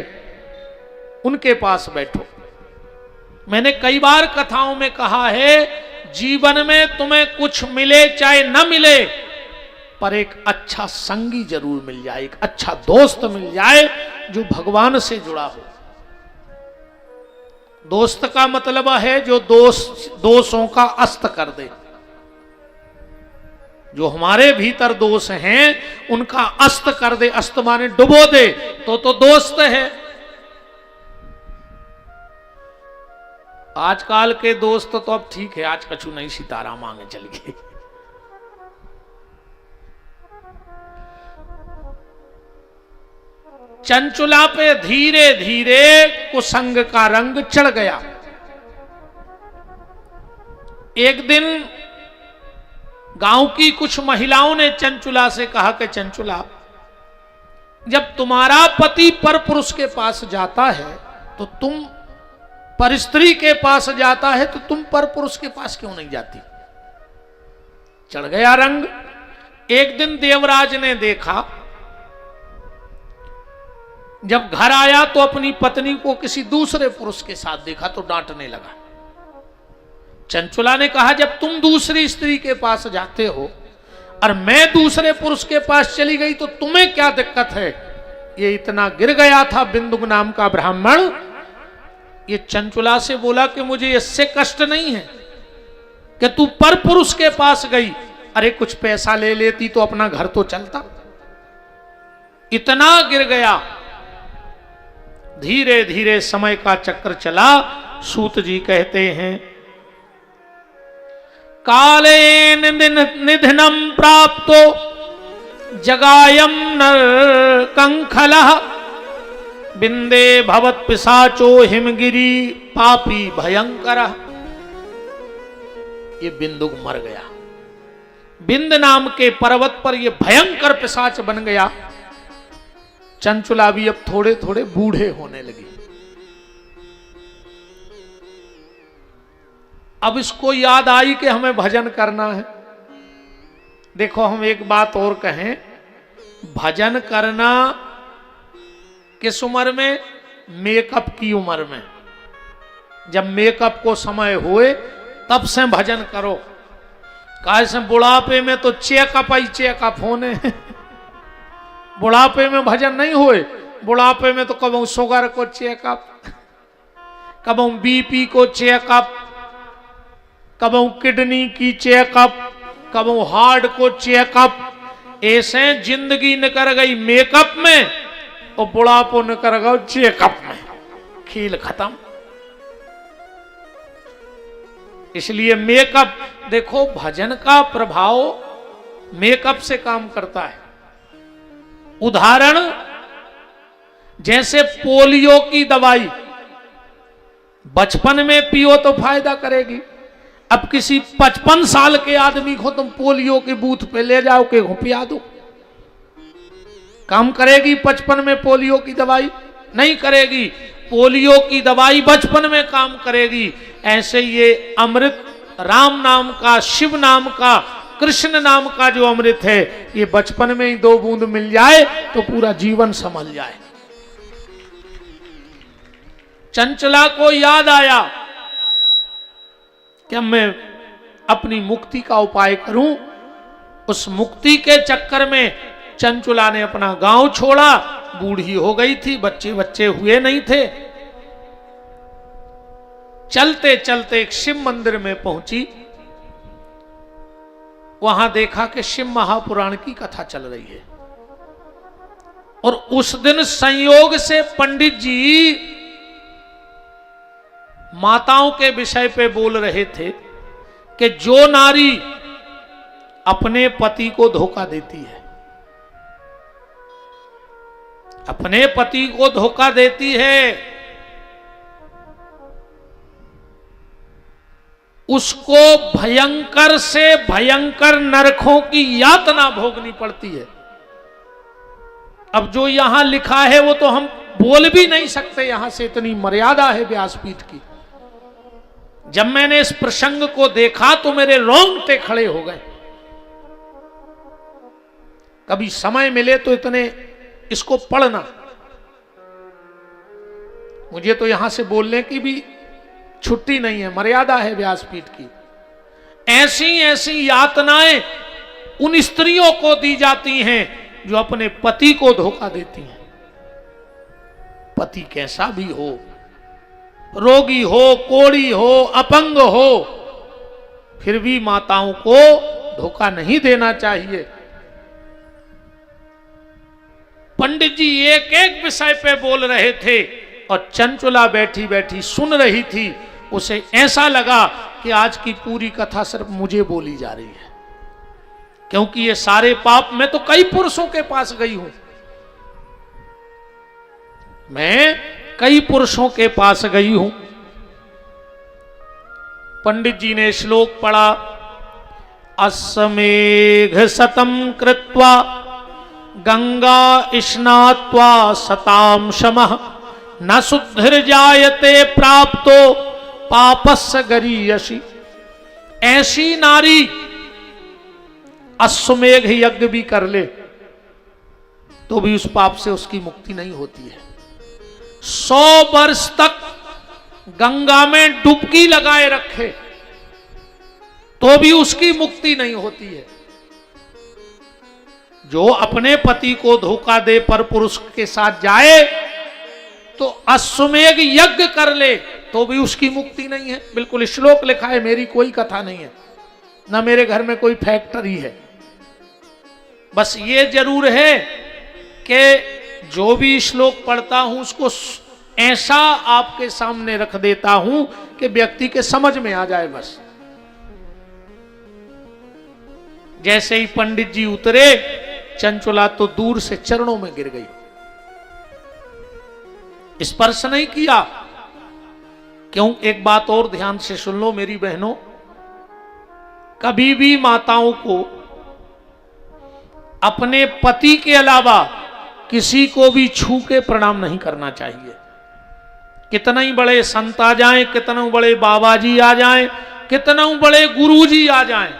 S1: उनके पास बैठो। मैंने कई बार कथाओं में कहा है, जीवन में तुम्हें कुछ मिले चाहे न मिले, पर एक अच्छा संगी जरूर मिल जाए, एक अच्छा दोस्त मिल जाए जो भगवान से जुड़ा हो। दोस्त का मतलब है जो दोषों का अस्त कर दे। जो हमारे भीतर दोष हैं उनका अस्त कर दे, अस्त माने डुबो दे, तो दोस्त है। आजकल के दोस्त तो अब ठीक है, आज कछु नहीं सितारा मांगे चल गए। चंचुला पे धीरे धीरे कुसंग का रंग चढ़ गया। एक दिन गांव की कुछ महिलाओं ने चंचुला से कहा कि चंचुला, जब तुम्हारा पति पर पुरुष के पास जाता है तो तुम पर स्त्री के पास जाता है, तो तुम पर पुरुष के पास क्यों नहीं जाती? चढ़ गया रंग। एक दिन देवराज ने देखा, जब घर आया तो अपनी पत्नी को किसी दूसरे पुरुष के साथ देखा तो डांटने लगा। चंचुला ने कहा, जब तुम दूसरी स्त्री के पास जाते हो और मैं दूसरे पुरुष के पास चली गई तो तुम्हें क्या दिक्कत है? ये इतना गिर गया था बिंदु नाम का ब्राह्मण। ये चंचुला से बोला कि मुझे इससे कष्ट नहीं है कि तू पर पुरुष के पास गई, अरे कुछ पैसा ले लेती तो अपना घर तो चलता। इतना गिर गया। धीरे धीरे समय का चक्र चला। सूत जी कहते हैं, कालेन निधनम प्राप्तो जगायम नर कंखलः बिंदे भवत पिशाचो हिमगिरी पापी भयंकर। ये बिंदु मर गया। बिंद नाम के पर्वत पर ये भयंकर पिशाच बन गया। चंचुला भी अब थोड़े थोड़े बूढ़े होने लगे। अब इसको याद आई कि हमें भजन करना है। देखो, हम एक बात और कहें, भजन करना किस उम्र में? मेकअप की उम्र में। जब मेकअप को समय होए तब से भजन करो। कैसे बुढ़ापे में तो चेकअप ही चेकअप होने। बुढ़ापे में भजन नहीं होए। बुढ़ापे में तो कबू शुगर को चेकअप, कबू बीपी को चेकअप, कबू किडनी की चेकअप, कबू हार्ट को चेकअप। ऐसे जिंदगी निकल गई मेकअप में और बुढ़ापो निकल गया चेकअप में। खेल खत्म। इसलिए मेकअप, देखो भजन का प्रभाव मेकअप से काम करता है। उदाहरण, जैसे पोलियो की दवाई बचपन में पियो तो फायदा करेगी। अब किसी 55 साल के आदमी को तुम पोलियो के बूथ पे ले जाओ के पिया दो, काम करेगी? 55 में पोलियो की दवाई नहीं करेगी। पोलियो की दवाई बचपन में काम करेगी। ऐसे ये अमृत, राम नाम का, शिव नाम का, कृष्ण नाम का जो अमृत है, ये बचपन में ही 2 बूंद मिल जाए तो पूरा जीवन संभल जाए। चंचला को याद आया कि मैं अपनी मुक्ति का उपाय करूं उस मुक्ति के चक्कर में चंचुला ने अपना गांव छोड़ा, बूढ़ी हो गई थी, बच्चे बच्चे हुए नहीं थे। चलते चलते एक शिव मंदिर में पहुंची, वहां देखा कि शिव महापुराण की कथा चल रही है। और उस दिन संयोग से पंडित जी माताओं के विषय पे बोल रहे थे कि जो नारी अपने पति को धोखा देती है, अपने पति को धोखा देती है, उसको भयंकर से भयंकर नरकों की यातना भोगनी पड़ती है। अब जो यहां लिखा है वो तो हम बोल भी नहीं सकते, यहां से इतनी मर्यादा है व्यासपीठ की। जब मैंने इस प्रसंग को देखा तो मेरे रोंगटे खड़े हो गए। कभी समय मिले तो इतने इसको पढ़ना। मुझे तो यहां से बोलने की भी छुट्टी नहीं है, मर्यादा है व्यासपीठ की। ऐसी ऐसी यातनाएं उन स्त्रियों को दी जाती हैं जो अपने पति को धोखा देती हैं। पति कैसा भी हो, रोगी हो, कोढ़ी हो, अपंग हो, फिर भी माताओं को धोखा नहीं देना चाहिए। पंडित जी एक एक विषय पे बोल रहे थे और चंचुला बैठी बैठी सुन रही थी। उसे ऐसा लगा कि आज की पूरी कथा सिर्फ मुझे बोली जा रही है, क्योंकि ये सारे पाप मैं तो कई पुरुषों के पास गई हूं, मैं कई पुरुषों के पास गई हूं। पंडित जी ने श्लोक पढ़ा, अस्मेघ सतम कृत्वा गंगा स्नात्वा सताम शमः न शुद्धिर्जायते प्राप्तो पापस्य गरीयसी। ऐसी नारी अश्वमेघ यज्ञ भी कर ले तो भी उस पाप से उसकी मुक्ति नहीं होती है। 100 वर्ष तक गंगा में डुबकी लगाए रखे तो भी उसकी मुक्ति नहीं होती है। जो अपने पति को धोखा दे पर पुरुष के साथ जाए तो अश्वमेघ यज्ञ कर ले तो भी उसकी मुक्ति नहीं है। बिल्कुल श्लोक लिखा है, मेरी कोई कथा नहीं है, ना मेरे घर में कोई फैक्ट्री है। बस ये जरूर है कि जो भी श्लोक पढ़ता हूं उसको ऐसा आपके सामने रख देता हूं कि व्यक्ति के समझ में आ जाए। बस जैसे ही पंडित जी उतरे, चंचुला तो दूर से चरणों में गिर गई, स्पर्श नहीं किया। क्यों? एक बात और ध्यान से सुन लो मेरी बहनों, कभी भी माताओं को अपने पति के अलावा किसी को भी छू के प्रणाम नहीं करना चाहिए। कितना ही बड़े संत आ जाएं, कितना बड़े बाबा जी आ जाएं, कितना बड़े गुरु जी आ जाएं,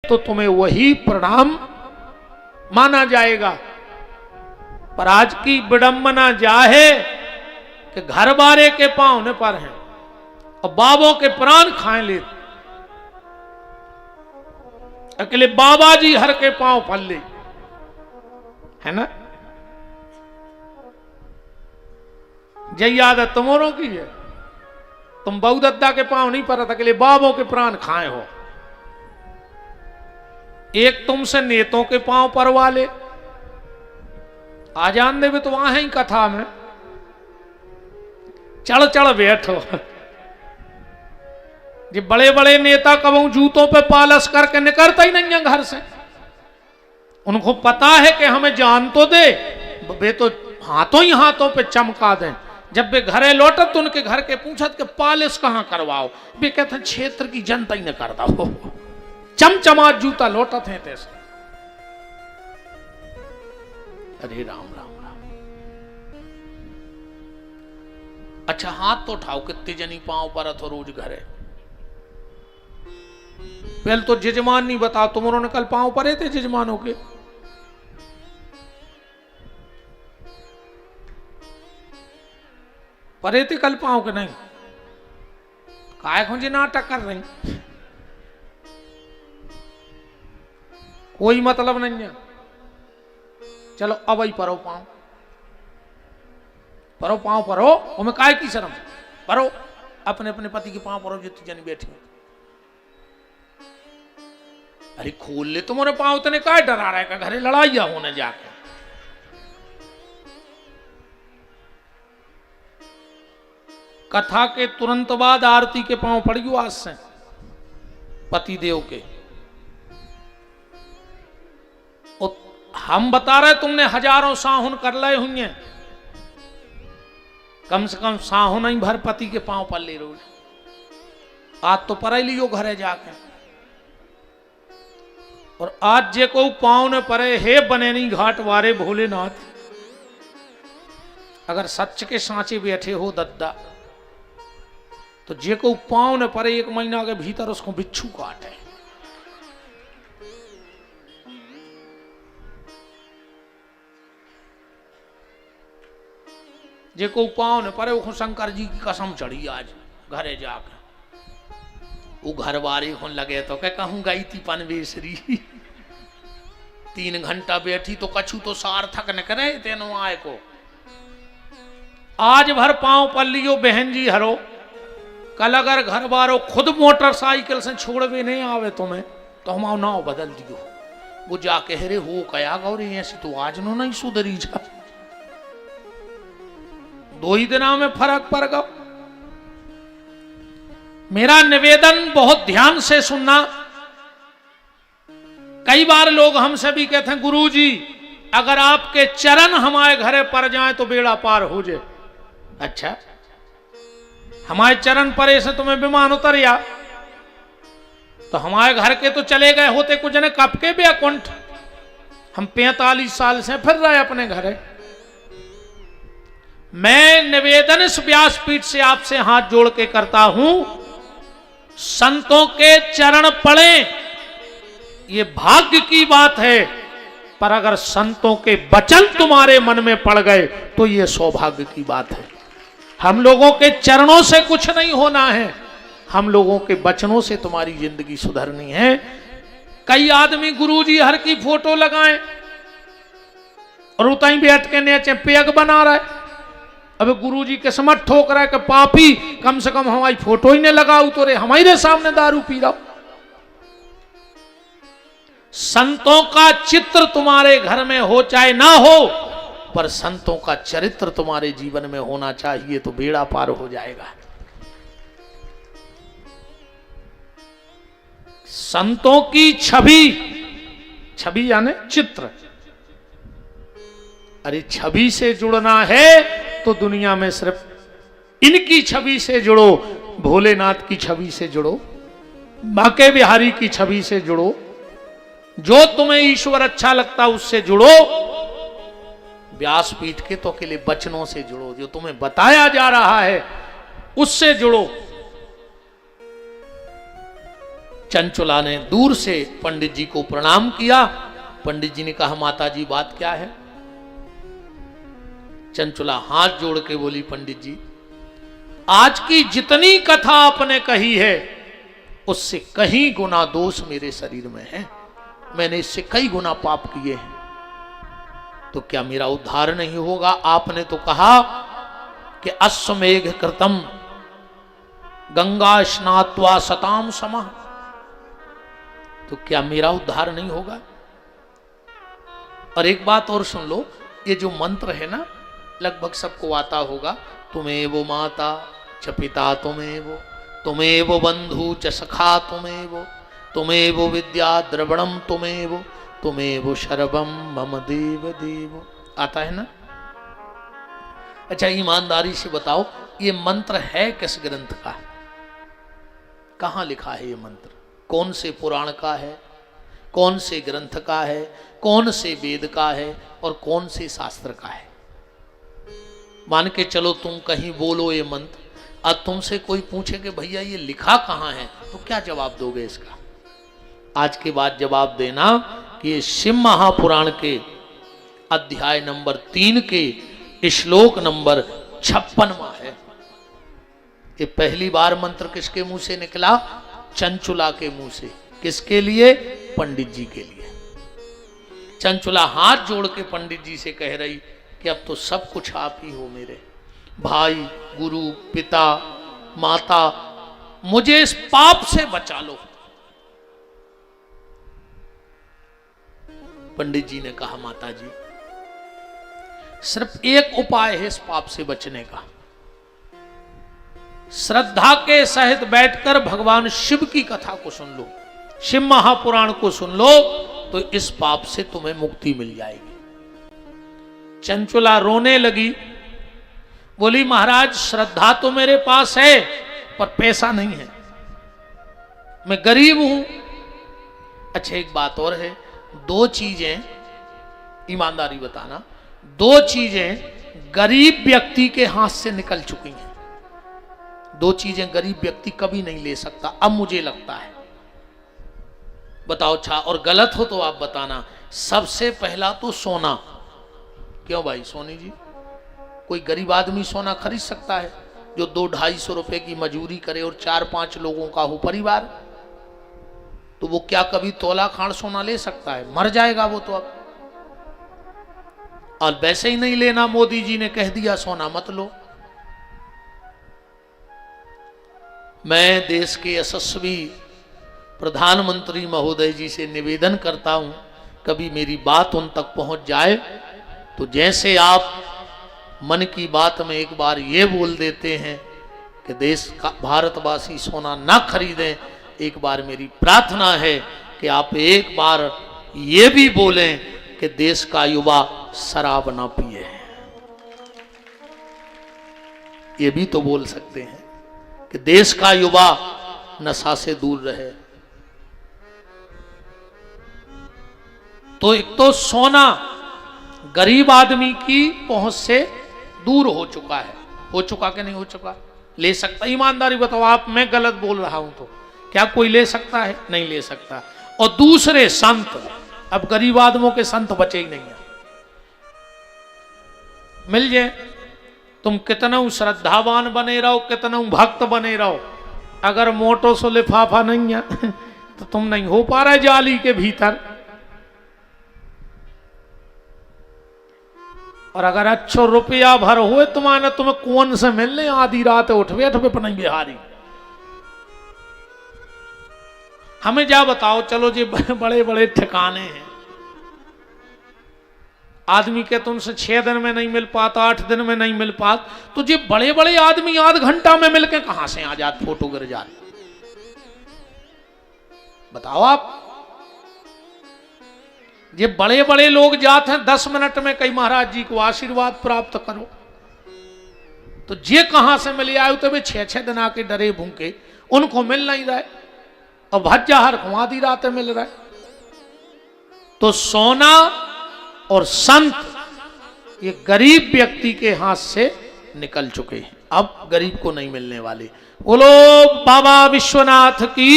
S1: तो तुम्हें वही प्रणाम माना जाएगा। पर आज की विडंबना जा है कि घर बारे के पांव न पर हैं और बाबों के प्राण खाए ले। अकेले बाबा जी हर के पांव फल ले, है ना? जय आदत तुम्हारों की है, तुम बहु दद्दा के पांव नहीं पर, अकेले बाबों के प्राण खाए हो। एक तुमसे नेतों के पांव परवा ले, आ जान दे भी तो वहां ही कथा में चढ़ चढ़ बैठो। ये बड़े बड़े नेता कबू जूतों पे पालस करके निकलता ही नहीं है घर से। उनको पता है कि हमें जान तो दे, वे तो हाथों ही हाथों पे चमका दें। जब वे घरे लौटत तो उनके घर के पूछत कि पालिश कहां करवाओ, वे कहते क्षेत्र की जनता ही न करता हो, चमचमा जूता लौटत है तैसे। अरे राम राम राम। अच्छा हाथ तो उठाओ, कितने जनी पांव पर अथो रोज घर है। पहले तो जजमान नहीं बताओ, तुम उन्होंने कल पांव परे थे जजमानों के? परे थे कल पांव के? नहीं। काय खुंजी नाटक कर रही, कोई मतलब नहीं है। चलो अब ही परो पांव, परो पांव परो, उनमें काय की शर्म? परो, अपने अपने पति के पांव परो जितनी जनी बैठी। अरे खोल ले तुम्हारे पांव, तने काय डरा रहा है? घरे लड़ाइया होने जाके। कथा के तुरंत बाद आरती के पांव पड़ियो आज से पति देव के। हम बता रहे तुमने हजारों साहुन कर लए हुए, कम से कम साहुन ही भर पति के पांव पर ले रोज। आज तो पर लियो घरे जाके। और आज जे को पांव ने परे, हे बने नहीं घाट वारे भोलेनाथ, अगर सच के सांचे बैठे हो दद्दा, तो जे को पांव ने परे 1 महीना के भीतर उसको बिच्छू काटे। जे को पांव ने परे वो शंकर जी की कसम चढ़ी आज घरे जाकर। वो घर वारे होने लगे तो क्या कहूं गई थी पनवेसरी 3 घंटा बैठी तो कछु तो सार्थक न करे तेनो आए को। आज भर पांव पर लियो बहन जी हरो, कल अगर घर वारो खुद मोटरसाइकिल से छोड़ भी नहीं आवे तुम्हें तो हम नाव बदल दियो। वो जाके हरे हो कया गौरी ऐसी तो आज नो नहीं सुधरी जा। 2 ही दिनों में फर्क पड़ गया। मेरा निवेदन बहुत ध्यान से सुनना। कई बार लोग हमसे भी कहते हैं गुरुजी अगर आपके चरण हमारे घरे पर जाए तो बेड़ा पार हो जाए। अच्छा हमारे चरण परे से तुम्हें विमान उतर या तो हमारे घर के तो चले गए होते कुछ ने कब के भी अकुंठ। हम 45 साल से फिर रहे अपने घरे। मैं निवेदन इस व्यासपीठ से आपसे हाथ जोड़ के करता हूं, संतों के चरण पड़े ये भाग्य की बात है, पर अगर संतों के वचन तुम्हारे मन में पड़ गए तो ये सौभाग्य की बात है। हम लोगों के चरणों से कुछ नहीं होना है, हम लोगों के वचनों से तुम्हारी जिंदगी सुधरनी है। कई आदमी गुरुजी हर की फोटो लगाएं और उताई बैठ के नीचे पेग बना रहा है। अबे गुरुजी किस्मत ठोक रहा है कि पापी कम से कम हमारी फोटो ही ने लगाओ तो रे हमारे सामने दारू पी रहा। संतों का चित्र तुम्हारे घर में हो चाहे ना हो, पर संतों का चरित्र तुम्हारे जीवन में होना चाहिए तो बेड़ा पार हो जाएगा। संतों की छवि, छवि यानी चित्र, अरे छवि से जुड़ना है तो दुनिया में सिर्फ इनकी छवि से जुड़ो, भोलेनाथ की छवि से जुड़ो, बांके बिहारी की छवि से जुड़ो, जो तुम्हें ईश्वर अच्छा लगता उससे जुड़ो, व्यासपीठ के तो अकेले वचनों से जुड़ो, जो तुम्हें बताया जा रहा है उससे जुड़ो। चंचुला ने दूर से पंडित जी को प्रणाम किया। पंडित जी ने कहा माता जी बात क्या है? चंचुला हाथ जोड़ के बोली पंडित जी आज की जितनी कथा आपने कही है उससे कहीं गुना दोष मेरे शरीर में है, मैंने इससे कई गुना पाप किए हैं, तो क्या मेरा उद्धार नहीं होगा? आपने तो कहा कि अश्वमेघ कृतम गंगा स्नात्वा सताम समः, तो क्या मेरा उद्धार नहीं होगा? और एक बात और सुन लो, ये जो मंत्र है ना लगभग सबको आता होगा, तुमेवो माता च पिता तुमेवो बंधु च सखा तुमेवो विद्या द्रवणम तुमेवो शरवम मम देव देव, आता है ना? अच्छा ईमानदारी से बताओ ये मंत्र है किस ग्रंथ का? कहां लिखा है ये मंत्र? कौन से पुराण का है? कौन से ग्रंथ का है, कौन से वेद का है और कौन से शास्त्र का है। मान के चलो तुम कहीं बोलो ये मंत्र, अब तुमसे कोई पूछे कि भैया ये लिखा कहाँ है, तो क्या जवाब दोगे इसका? आज के बाद जवाब देना कि ये शिव महापुराण के अध्याय नंबर 3 के श्लोक नंबर 56वां है। ये पहली बार मंत्र किसके मुंह से निकला? चंचुला के मुंह से। किसके लिए? पंडित जी के लिए। चंचुला हाथ जोड़ के पंडित जी से कह रही कि अब तो सब कुछ आप ही हो मेरे भाई, गुरु, पिता, माता, मुझे इस पाप से बचा लो। पंडित जी ने कहा माता जी सिर्फ एक उपाय है इस पाप से बचने का, श्रद्धा के सहित बैठकर भगवान शिव की कथा को सुन लो, शिव महापुराण को सुन लो, तो इस पाप से तुम्हें मुक्ति मिल जाएगी। चंचुला रोने लगी, बोली महाराज श्रद्धा तो मेरे पास है पर पैसा नहीं है, मैं गरीब हूं। अच्छा एक बात और है, दो चीजें ईमानदारी बताना, दो चीजें गरीब व्यक्ति के हाथ से निकल चुकी हैं। दो चीजें गरीब व्यक्ति कभी नहीं ले सकता, अब मुझे लगता है। बताओ अच्छा, और गलत हो तो आप बताना। सबसे पहला तो सोना। क्यों भाई सोनी जी, कोई गरीब आदमी सोना खरीद सकता है जो 200-250 रुपए की मजूरी करे और 4-5 लोगों का हो परिवार? तो वो क्या कभी तोला खाड़ सोना ले सकता है? मर जाएगा वो तो अब। और वैसे ही नहीं लेना, मोदी जी ने कह दिया सोना मत लो। मैं देश के यशस्वी प्रधानमंत्री महोदय जी से निवेदन करता हूं, कभी मेरी बात उन तक पहुंच जाए तो जैसे आप मन की बात में एक बार ये बोल देते हैं कि देश का भारतवासी सोना ना खरीदें, एक बार मेरी प्रार्थना है कि आप एक बार ये भी बोलें कि देश का युवा शराब ना पिए। ये भी तो बोल सकते हैं कि देश का युवा नशा से दूर रहे। तो एक तो सोना गरीब आदमी की पहुंच से दूर हो चुका है। हो चुका कि नहीं हो चुका? ले सकता? ईमानदारी बताओ आप, मैं गलत बोल रहा हूं तो क्या कोई ले सकता है? नहीं ले सकता। और दूसरे संत, अब गरीब आदमों के संत बचे ही नहीं है। मिल जाए तुम कितना श्रद्धावान बने रहो, कितना भक्त बने रहो, अगर मोटो सो लिफाफा नहीं है तो तुम नहीं हो पा रहे जाली के भीतर। और अगर अच्छो रुपया भर हुए तुम्हारे, तुम्हें कौन से मिलने आधी रात उठवे उठवे पनाई बिहारी। हमें जा बताओ, चलो जी बड़े बड़े ठिकाने हैं, आदमी के तुमसे 6 दिन में नहीं मिल पाता, 8 दिन में नहीं मिल पाता, तो ये बड़े बड़े आदमी आध घंटा में मिलके कहां से आ जाते, फोटो गिर जाते? बताओ आप। ये बड़े बड़े लोग जाते हैं 10 मिनट में कई महाराज जी को आशीर्वाद प्राप्त करो, तो ये कहां से मिले आए? तो वे 6-6 दिन आके डरे भूखे, उनको मिल नहीं रहा है, और भज्जाहर आधी रात मिल रहा है। तो सोना और संत ये गरीब व्यक्ति के हाथ से निकल चुके हैं, अब गरीब को नहीं मिलने वाले। बोलो बाबा विश्वनाथ की।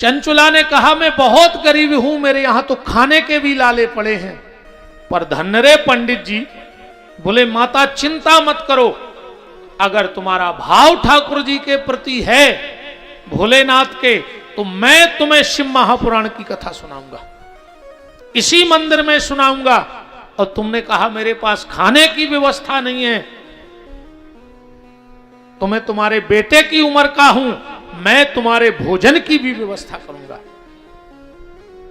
S1: चंचुला ने कहा मैं बहुत गरीब हूं, मेरे यहां तो खाने के भी लाले पड़े हैं। पर धन्य पंडित जी बोले माता चिंता मत करो, अगर तुम्हारा भाव ठाकुर जी के प्रति है भोलेनाथ के, तो मैं तुम्हें शिव महापुराण की कथा सुनाऊंगा, इसी मंदिर में सुनाऊंगा। और तुमने कहा मेरे पास खाने की व्यवस्था नहीं है, तो मैं तुम्हारे बेटे की उम्र का हूं, मैं तुम्हारे भोजन की भी व्यवस्था करूंगा।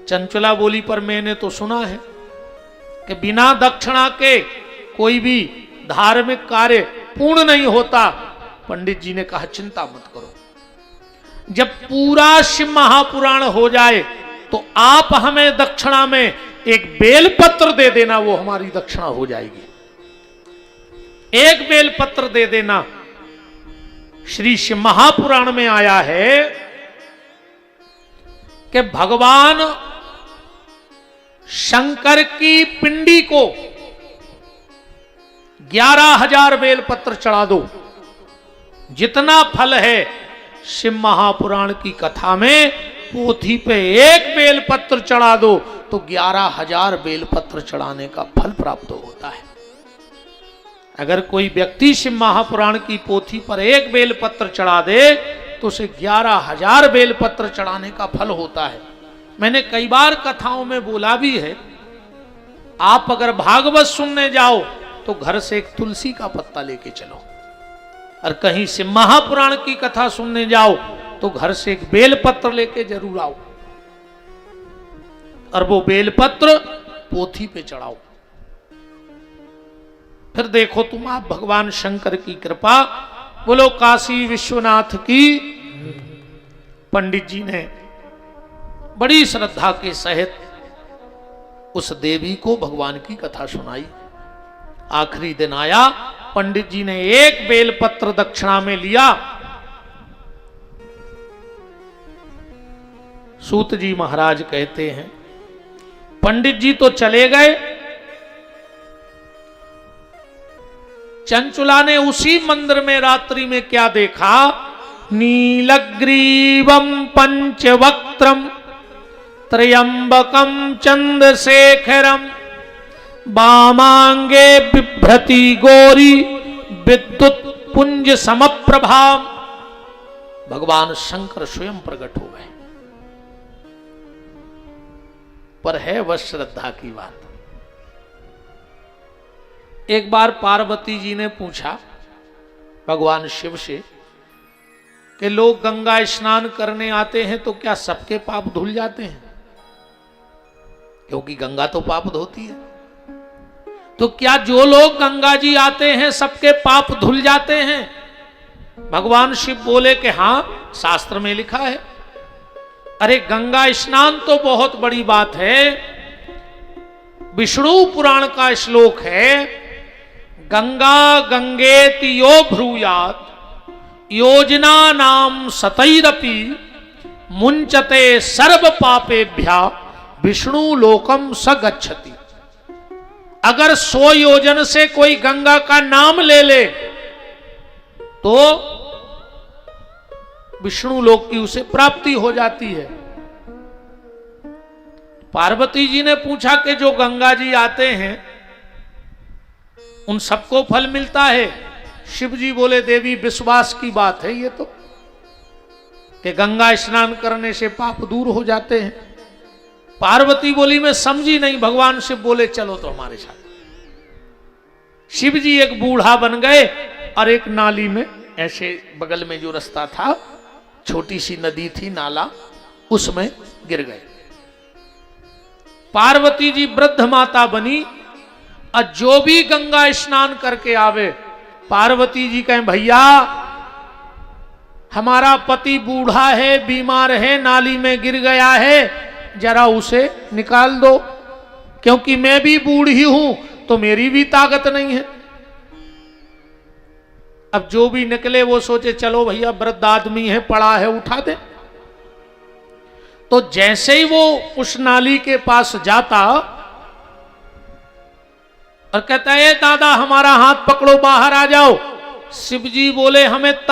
S1: चंचला बोली पर मैंने तो सुना है कि बिना दक्षिणा के कोई भी धार्मिक कार्य पूर्ण नहीं होता। पंडित जी ने कहा चिंता मत करो, जब पूरा शिव महापुराण हो जाए तो आप हमें दक्षिणा में एक बेलपत्र दे देना, वो हमारी दक्षिणा हो जाएगी। एक बेलपत्र दे देना। श्री शिव महापुराण में आया है कि भगवान शंकर की पिंडी को 11,000 बेलपत्र चढ़ा दो, जितना फल है शिव महापुराण की कथा में पोथी पे एक बेलपत्र चढ़ा दो तो 11,000 बेलपत्र चढ़ाने का फल प्राप्त होता है। अगर कोई व्यक्ति शिव महापुराण की पोथी पर एक बेलपत्र चढ़ा दे तो उसे 11,000 बेलपत्र चढ़ाने का फल होता है। मैंने कई बार कथाओं में बोला भी है, आप अगर भागवत सुनने जाओ तो घर से एक तुलसी का पत्ता लेके चलो, और कहीं शिव महापुराण की कथा सुनने जाओ तो घर से एक बेलपत्र लेके जरूर आओ, और वो बेलपत्र पोथी पे चढ़ाओ। फिर देखो तुम आप भगवान शंकर की कृपा। बोलो काशी विश्वनाथ की। पंडित जी ने बड़ी श्रद्धा के सहित उस देवी को भगवान की कथा सुनाई। आखिरी दिन आया, पंडित जी ने एक बेलपत्र दक्षिणा में लिया। सूत जी महाराज कहते हैं पंडित जी तो चले गए, चंचुला ने उसी मंदिर में रात्रि में क्या देखा, नीलग्रीवम पंचवक्त्रम त्रयंबकम चंद्रशेखरम वामांगे बिभ्रति गौरी विद्युत पुंज समप्रभा। भगवान शंकर स्वयं प्रकट हो गए। पर है वह श्रद्धा की बात। एक बार पार्वती जी ने पूछा भगवान शिव से कि लोग गंगा स्नान करने आते हैं तो क्या सबके पाप धुल जाते हैं? क्योंकि गंगा तो पाप धोती है, तो क्या जो लोग गंगा जी आते हैं सबके पाप धुल जाते हैं? भगवान शिव बोले कि हां, शास्त्र में लिखा है। अरे गंगा स्नान तो बहुत बड़ी बात है। विष्णु पुराण का श्लोक है, गंगा गंगेति यो ब्रूयात् योजना नाम सतैरपि मुंचते सर्व पापेभ्या विष्णु लोकम स गच्छति। अगर 100 योजन से कोई गंगा का नाम ले ले तो विष्णु लोक की उसे प्राप्ति हो जाती है। पार्वती जी ने पूछा कि जो गंगा जी आते हैं उन सबको फल मिलता है? शिव जी बोले देवी विश्वास की बात है ये तो, कि गंगा स्नान करने से पाप दूर हो जाते हैं। पार्वती बोली मैं समझी नहीं। भगवान शिव बोले चलो तो हमारे साथ। शिव जी एक बूढ़ा बन गए और एक नाली में, ऐसे बगल में जो रास्ता था, छोटी सी नदी थी, नाला, उसमें गिर गए। पार्वती जी वृद्ध माता बनी और जो भी गंगा स्नान करके आवे, पार्वती जी कहें भैया हमारा पति बूढ़ा है, बीमार है, नाली में गिर गया है, जरा उसे निकाल दो, क्योंकि मैं भी बूढ़ी हूं तो मेरी भी ताकत नहीं है। अब जो भी निकले वो सोचे चलो भैया वृद्ध आदमी है, पड़ा है, उठा दे। तो जैसे ही वो उस नाली के पास जाता और कहता है दादा हमारा हाथ पकड़ो, बाहर आ जाओ, शिव जी बोले हमें